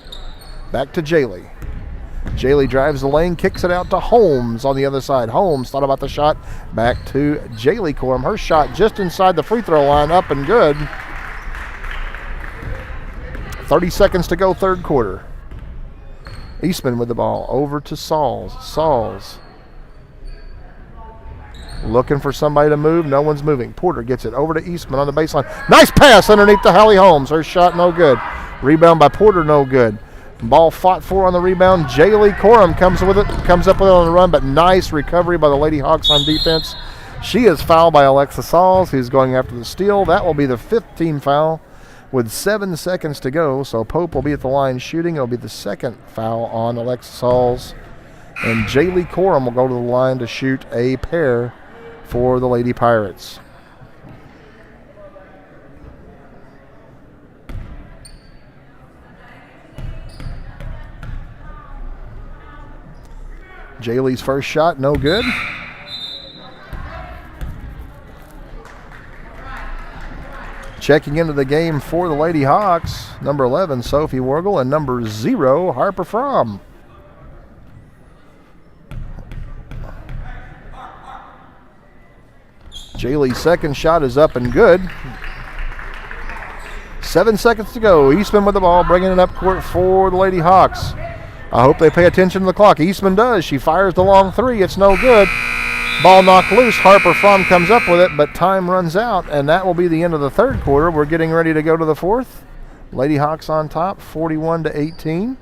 Back to Jaylee. Jaylee drives the lane, kicks it out to Holmes on the other side. Holmes thought about the shot. Back to Jaylee Corum. Her shot just inside the free throw line, up and good. 30 seconds to go, third quarter. Eastman with the ball over to Sauls. Sauls looking for somebody to move. No one's moving. Porter gets it over to Eastman on the baseline. Nice pass underneath to Hallie Holmes. Her shot no good. Rebound by Porter no good. Ball fought for on the rebound. Jaylee Corum comes up with it on the run, but nice recovery by the Lady Hawks on defense. She is fouled by Alexa Sauls, who's going after the steal. That will be the 5th team foul with 7 seconds to go. So Pope will be at the line shooting. It'll be the 2nd foul on Alexa Sauls. And Jaylee Corum will go to the line to shoot a pair for the Lady Pirates. Jaylee's first shot, no good. Checking into the game for the Lady Hawks, number 11, Sophie Wargle, and number 0, Harper Fromm. Jaylee's second shot is up and good. 7 seconds to go. Eastman with the ball, bringing it up court for the Lady Hawks. I hope they pay attention to the clock. Eastman does. She fires the long three. It's no good. Ball knocked loose. Harper Fromm comes up with it, but time runs out, and that will be the end of the third quarter. We're getting ready to go to the fourth. Lady Hawks on top, 41-18.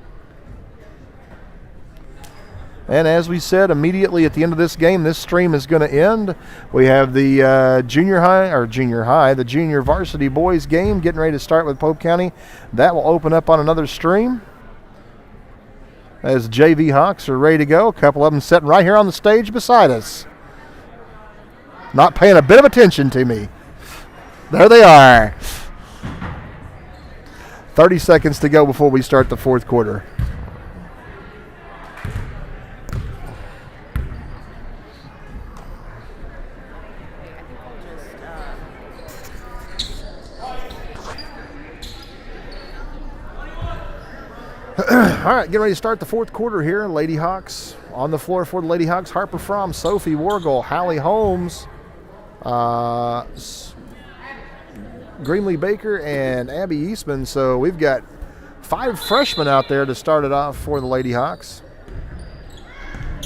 And as we said, immediately at the end of this game, this stream is going to end. We have the junior varsity boys game getting ready to start with Pope County. That will open up on another stream as JV Hawks are ready to go. A couple of them sitting right here on the stage beside us, not paying a bit of attention to me. There they are. 30 seconds to go before we start the fourth quarter. All right, getting ready to start the fourth quarter here. Lady Hawks on the floor for the Lady Hawks. Harper Fromm, Sophie Wargle, Hallie Holmes, Greenlee Baker, and Abby Eastman. So we've got 5 freshmen out there to start it off for the Lady Hawks.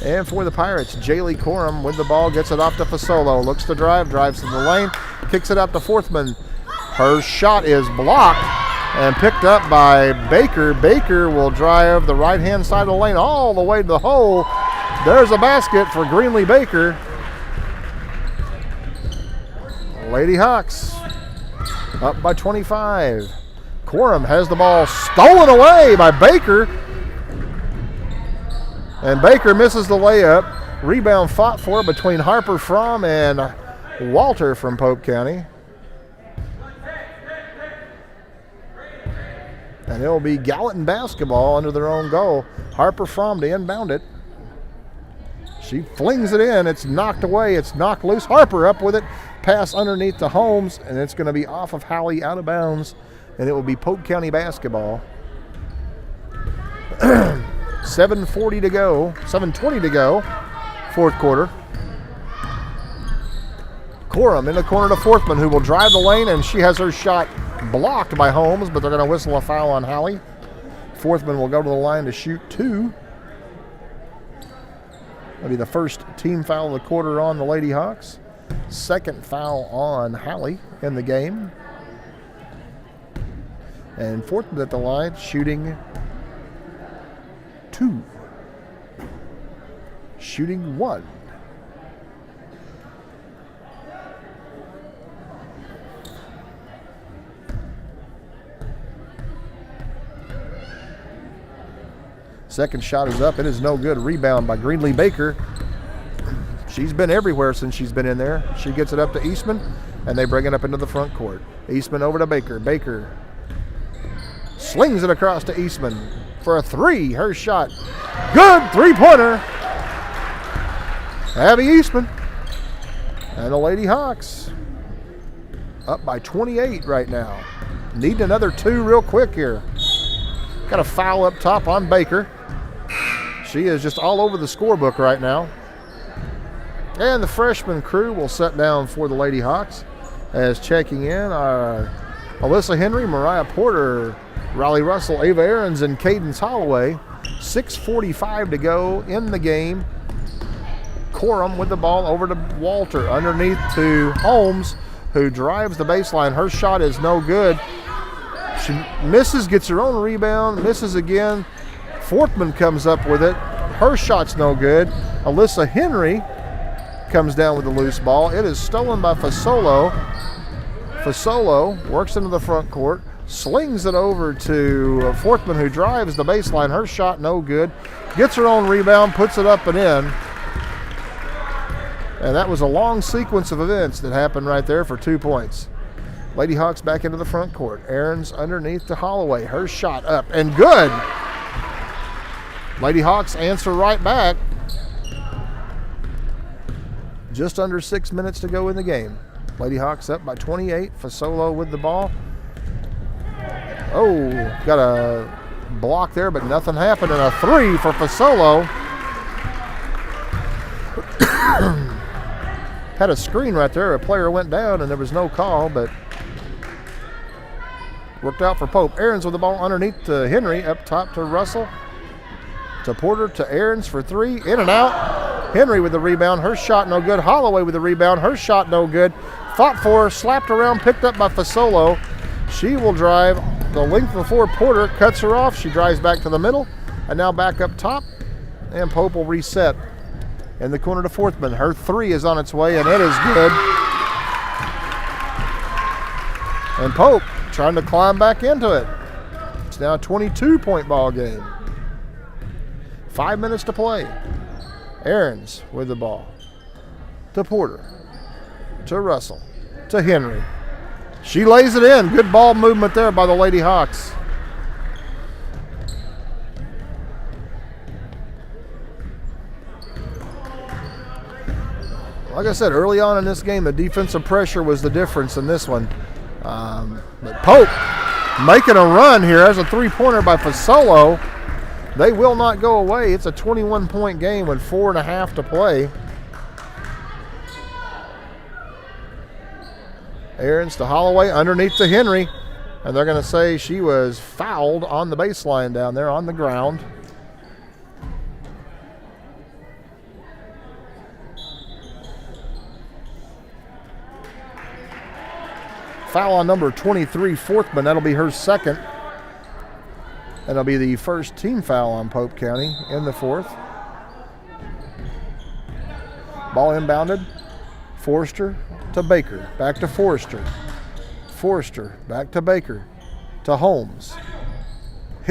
And for the Pirates, Jaylee Corum with the ball, gets it off to Fasolo. Looks to drive, drives to the lane, kicks it out to Forthman. Her shot is blocked and picked up by Baker. Baker will drive the right-hand side of the lane all the way to the hole. There's a basket for Greenlee Baker. Lady Hawks up by 25. Corum has the ball stolen away by Baker. And Baker misses the layup. Rebound fought for between Harper Fromm and Walter from Pope County. And it'll be Gallatin basketball under their own goal. Harper Fromm to inbound it. She flings it in. It's knocked away. It's knocked loose. Harper up with it. Pass underneath to Holmes, and it's going to be off of Hallie, out of bounds, and it will be Pope County basketball. 7:20 to go, fourth quarter. Corum in the corner to Forthman, who will drive the lane, and she has her shot blocked by Holmes, but they're going to whistle a foul on Hallie. Forthman will go to the line to shoot 2. That'll be the first team foul of the quarter on the Lady Hawks. Second foul on Hallie in the game. And Forthman at the line shooting 2. Shooting 1. Second shot is up. It is no good. Rebound by Greenlee Baker. She's been everywhere since she's been in there. She gets it up to Eastman, and they bring it up into the front court. Eastman over to Baker. Baker Slings it across to Eastman for a three. Her shot. Good three-pointer. Abby Eastman. And the Lady Hawks up by 28 right now. Need another two real quick here. Got a foul up top on Baker. She is just all over the scorebook right now. And the freshman crew will set down for the Lady Hawks as checking in are Alyssa Henry, Mariah Porter, Riley Russell, Ava Aarons, and Cadence Holloway. 6:45 to go in the game. Corum with the ball over to Walter. Underneath to Holmes, who drives the baseline. Her shot is no good. She misses, gets her own rebound, misses again. Fortman comes up with it. Her shot's no good. Alyssa Henry comes down with the loose ball. It is stolen by Fasolo. Fasolo works into the front court, slings it over to Fortman, who drives the baseline. Her shot no good. Gets her own rebound, puts it up and in. And that was a long sequence of events that happened right there for 2 points. Lady Hawks back into the front court. Aarons underneath to Holloway. Her shot up and good. Lady Hawks answer right back. Just under 6 minutes to go in the game. Lady Hawks up by 28. Fasolo with the ball. Oh, got a block there, but nothing happened. And a three for Fasolo. Had a screen right there. A player went down and there was no call, but worked out for Pope. Aarons with the ball underneath to Henry. Up top to Russell. To Porter to Aarons for three. In and out. Henry with the rebound. Her shot no good. Holloway with the rebound. Her shot no good. Fought for, slapped around, picked up by Fasolo. She will drive the length of the floor. Porter cuts her off. She drives back to the middle. And now back up top. And Pope will reset in the corner to Fortman. Her three is on its way, and it is good. And Pope trying to climb back into it. It's now a 22-point ball game. 5 minutes to play. Aarons with the ball. To Porter. To Russell. To Henry. She lays it in. Good ball movement there by the Lady Hawks. Like I said, early on in this game, the defensive pressure was the difference in this one. But Pope making a run here. There's a three-pointer by Fasolo. They will not go away. It's a 21-point game with 4.5 to play. Aarons to Holloway, underneath to Henry. And they're going to say she was fouled on the baseline down there on the ground. Foul on number 23, Fortman. That'll be her second. And it'll be the first team foul on Pope County in the fourth. Ball inbounded. Forrester to Baker. Back to Forrester. Forrester back to Baker. To Holmes.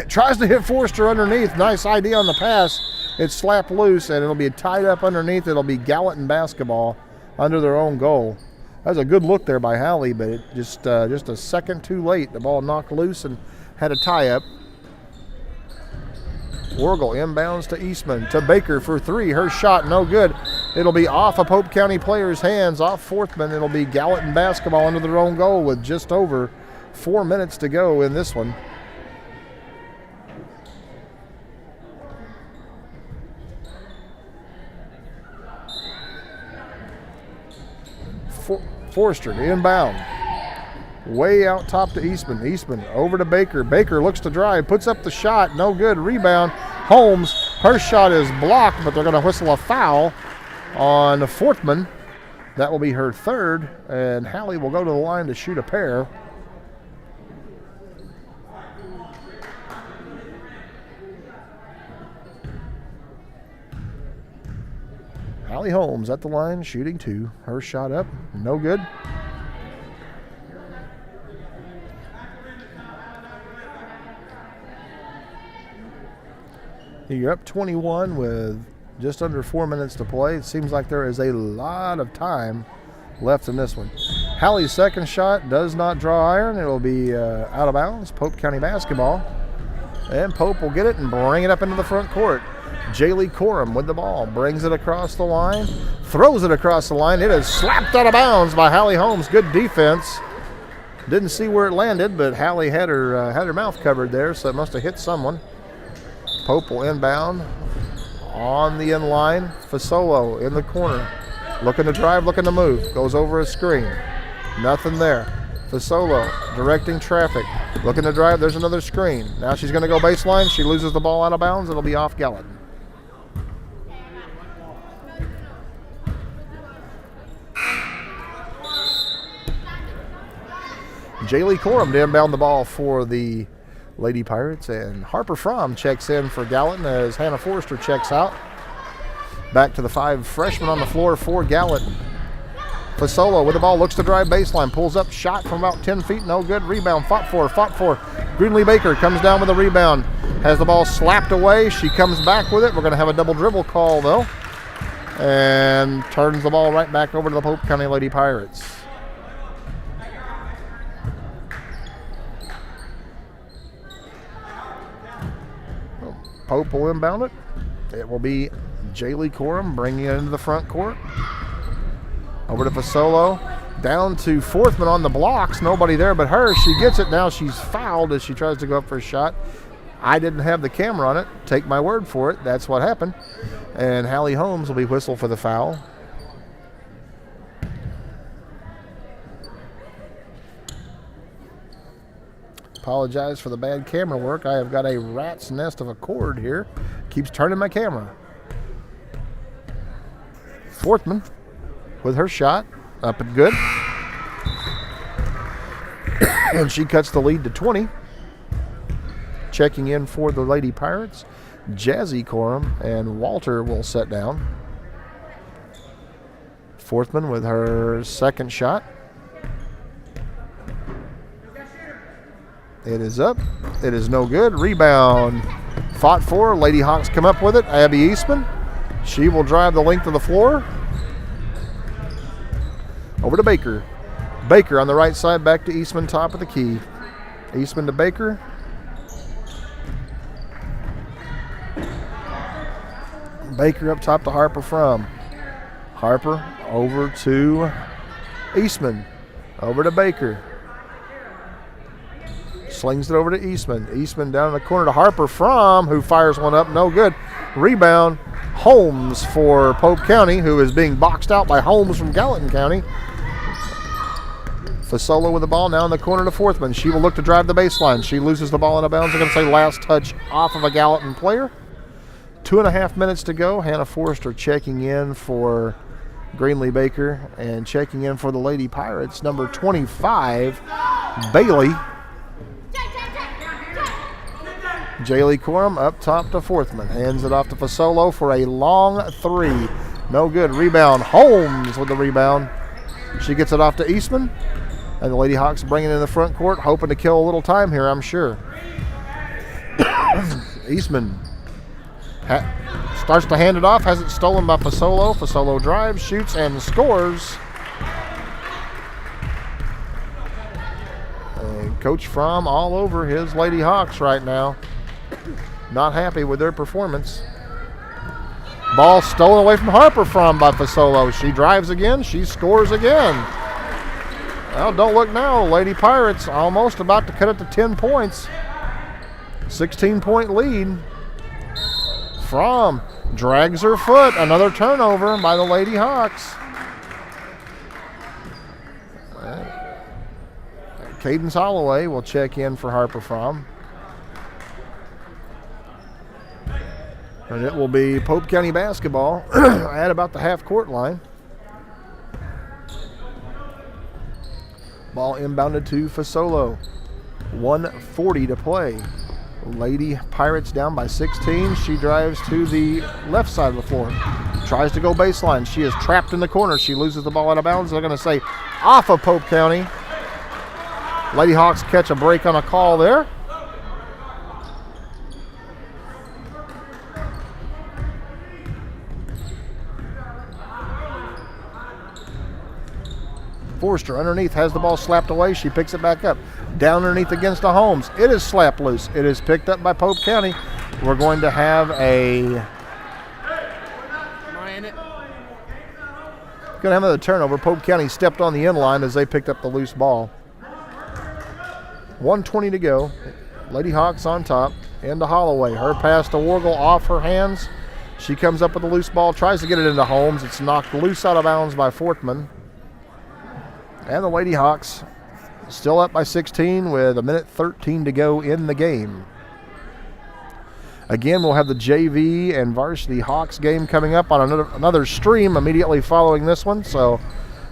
Tries to hit Forrester underneath. Nice idea on the pass. It's slapped loose, and it'll be tied up underneath. It'll be Gallatin basketball under their own goal. That was a good look there by Hallie, but it just a second too late. The ball knocked loose and had a tie-up. Wargle inbounds to Eastman, to Baker for three. Her shot no good. It'll be off a Pope County player's hands, off Fortman. It'll be Gallatin basketball under their own goal with just over 4 minutes to go in this one. Forrester inbound. Way out top to Eastman. Eastman over to Baker. Baker looks to drive, puts up the shot, no good. Rebound. Holmes, her shot is blocked, but they're going to whistle a foul on Fortman. That will be her third, and Hallie will go to the line to shoot a pair. Hallie Holmes at the line, shooting two. Her shot up, no good. You're up 21 with just under 4 minutes to play. It seems like there is a lot of time left in this one. Hallie's second shot does not draw iron. It'll be out of bounds. Pope County basketball. And Pope will get it and bring it up into the front court. Jaylee Corum with the ball. Brings it across the line. Throws it across the line. It is slapped out of bounds by Hallie Holmes. Good defense. Didn't see where it landed, but Hallie had her mouth covered there, so it must have hit someone. Pope will inbound on the end line. Fasolo in the corner. Looking to drive, looking to move. Goes over a screen. Nothing there. Fasolo directing traffic. Looking to drive. There's another screen. Now she's going to go baseline. She loses the ball out of bounds. It'll be off Gallatin. Jaylee Corum to inbound the ball for the Lady Pirates, and Harper Fromm checks in for Gallatin as Hannah Forrester checks out. Back to the 5 freshmen on the floor for Gallatin. Fasolo with the ball, looks to drive baseline, pulls up, shot from about 10 feet, no good. Rebound, fought for. Greenlee Baker comes down with a rebound, has the ball slapped away. She comes back with it. We're going to have a double dribble call though, and turns the ball right back over to the Pope County Lady Pirates. Pope will inbound it. It will be Jaylee Corum bringing it into the front court. Over to Fasolo. Down to Forthman on the blocks. Nobody there but her. She gets it. Now she's fouled as she tries to go up for a shot. I didn't have the camera on it. Take my word for it. That's what happened. And Hallie Holmes will be whistled for the foul. Apologize for the bad camera work. I have got a rat's nest of a cord here. Keeps turning my camera. Forthman with her shot. Up and good. And she cuts the lead to 20. Checking in for the Lady Pirates, Jazzy Corum, and Walter will set down. Forthman with her second shot. It is up. It is no good. Rebound. Fought for. Lady Hawks come up with it. Abby Eastman. She will drive the length of the floor. Over to Baker. Baker on the right side. Back to Eastman, top of the key. Eastman to Baker. Baker up top to Harper Fromm. Harper over to Eastman. Over to Baker. Slings it over to Eastman. Eastman down in the corner to Harper Fromm, who fires one up. No good. Rebound. Holmes for Pope County, who is being boxed out by Holmes from Gallatin County. Fasolo with the ball now in the corner to Forthman. She will look to drive the baseline. She loses the ball out of bounds. I'm going to say last touch off of a Gallatin player. 2.5 minutes to go. Hannah Forrester checking in for Greenlee Baker, and checking in for the Lady Pirates, number 25, Bailey. Jaylee Corum up top to Forthman. Hands it off to Fasolo for a long three. No good. Rebound. Holmes with the rebound. She gets it off to Eastman. And the Lady Hawks bring it in the front court, hoping to kill a little time here, I'm sure. Eastman starts to hand it off. Has it stolen by Fasolo. Fasolo drives, shoots, and scores. And Coach Fromm all over his Lady Hawks right now. Not happy with their performance. Ball stolen away from Harper Fromm by Fasolo. She drives again. She scores again. Well, don't look now. Lady Pirates almost about to cut it to 10 points. 16-point lead. Fromm drags her foot. Another turnover by the Lady Hawks. Cadence Holloway will check in for Harper Fromm. And it will be Pope County basketball at about the half-court line. Ball inbounded to Fasolo. 1:40 to play. Lady Pirates down by 16. She drives to the left side of the floor. Tries to go baseline. She is trapped in the corner. She loses the ball out of bounds. They're going to say off of Pope County. Lady Hawks catch a break on a call there. Forster underneath has the ball slapped away. She picks it back up. Down underneath against the Holmes. It is slapped loose. It is picked up by Pope County. We're going to have another turnover. Pope County stepped on the end line as they picked up the loose ball. 1:20 to go. Lady Hawks on top. Into Holloway. Her pass to Wargle off her hands. She comes up with a loose ball, tries to get it into Holmes. It's knocked loose out of bounds by Fortman. And the Lady Hawks still up by 16 with 1:13 to go in the game. Again, we'll have the JV and Varsity Hawks game coming up on another stream immediately following this one. So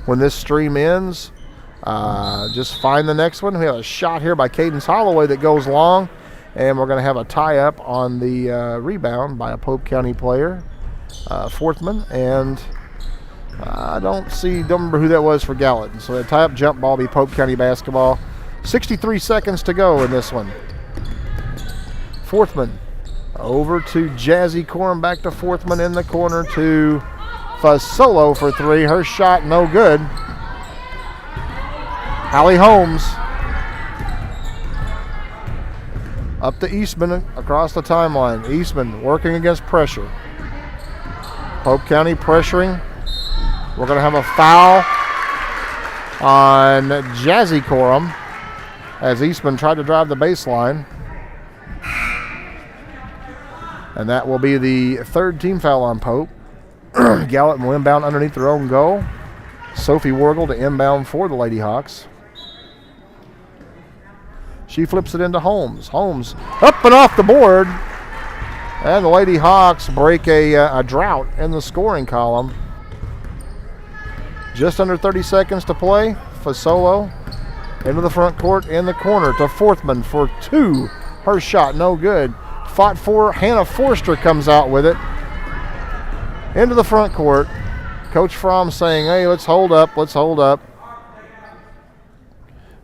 when this stream ends, just find the next one. We have a shot here by Cadence Holloway that goes long, and we're going to have a tie-up on the rebound by a Pope County player, Forthman, and I don't remember who that was for Gallatin. So a tie-up jump ball be Pope County basketball. 63 seconds to go in this one. Forthman over to Jazzy Corum, back to Forthman in the corner to Fasolo for three. Her shot no good. Hallie Holmes up to Eastman across the timeline. Eastman working against pressure. Pope County pressuring. We're going to have a foul on Jazzy Corum as Eastman tried to drive the baseline. And that will be the third team foul on Pope. Gallatin will inbound underneath their own goal. Sophie Wargle to inbound for the Lady Hawks. She flips it into Holmes. Holmes up and off the board. And the Lady Hawks break a drought in the scoring column. Just under 30 seconds to play. Fasolo into the front court in the corner to Forthman for two. Her shot no good. Fought for. Hannah Forster comes out with it. Into the front court. Coach Fromm saying, hey, let's hold up. Let's hold up.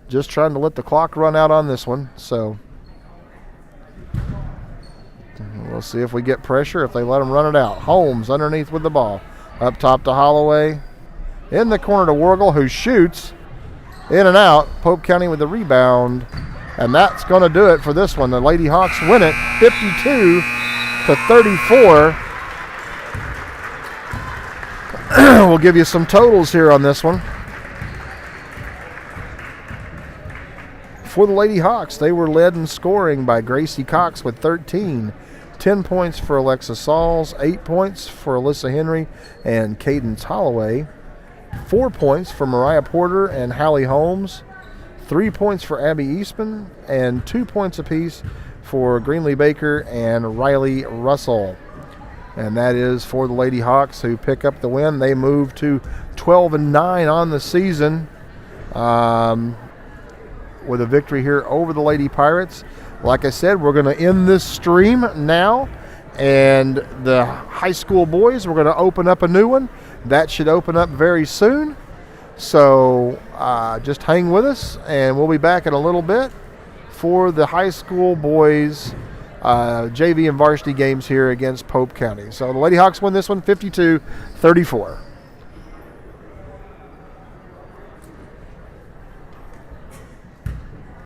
Just trying to let the clock run out on this one. So we'll see if we get pressure, if they let them run it out. Holmes underneath with the ball. Up top to Holloway. In the corner to Wargle, who shoots. In and out. Pope County with the rebound. And that's going to do it for this one. The Lady Hawks win it 52-34. We'll give you some totals here on this one. For the Lady Hawks, they were led in scoring by Gracie Cox with 13. 10 points for Alexa Sauls, 8 points for Alyssa Henry and Cadence Holloway. 4 points for Mariah Porter and Hallie Holmes. 3 points for Abby Eastman, and 2 points apiece for Greenlee Baker and Riley Russell. And that is for the Lady Hawks, who pick up the win. They move to 12-9 on the season with a victory here over the Lady Pirates. Like I said, we're going to end this stream now, and the high school boys, we're going to open up a new one. That should open up very soon. So just hang with us, and we'll be back in a little bit for the high school boys JV and varsity games here against Pope County. So the Lady Hawks win this one 52-34.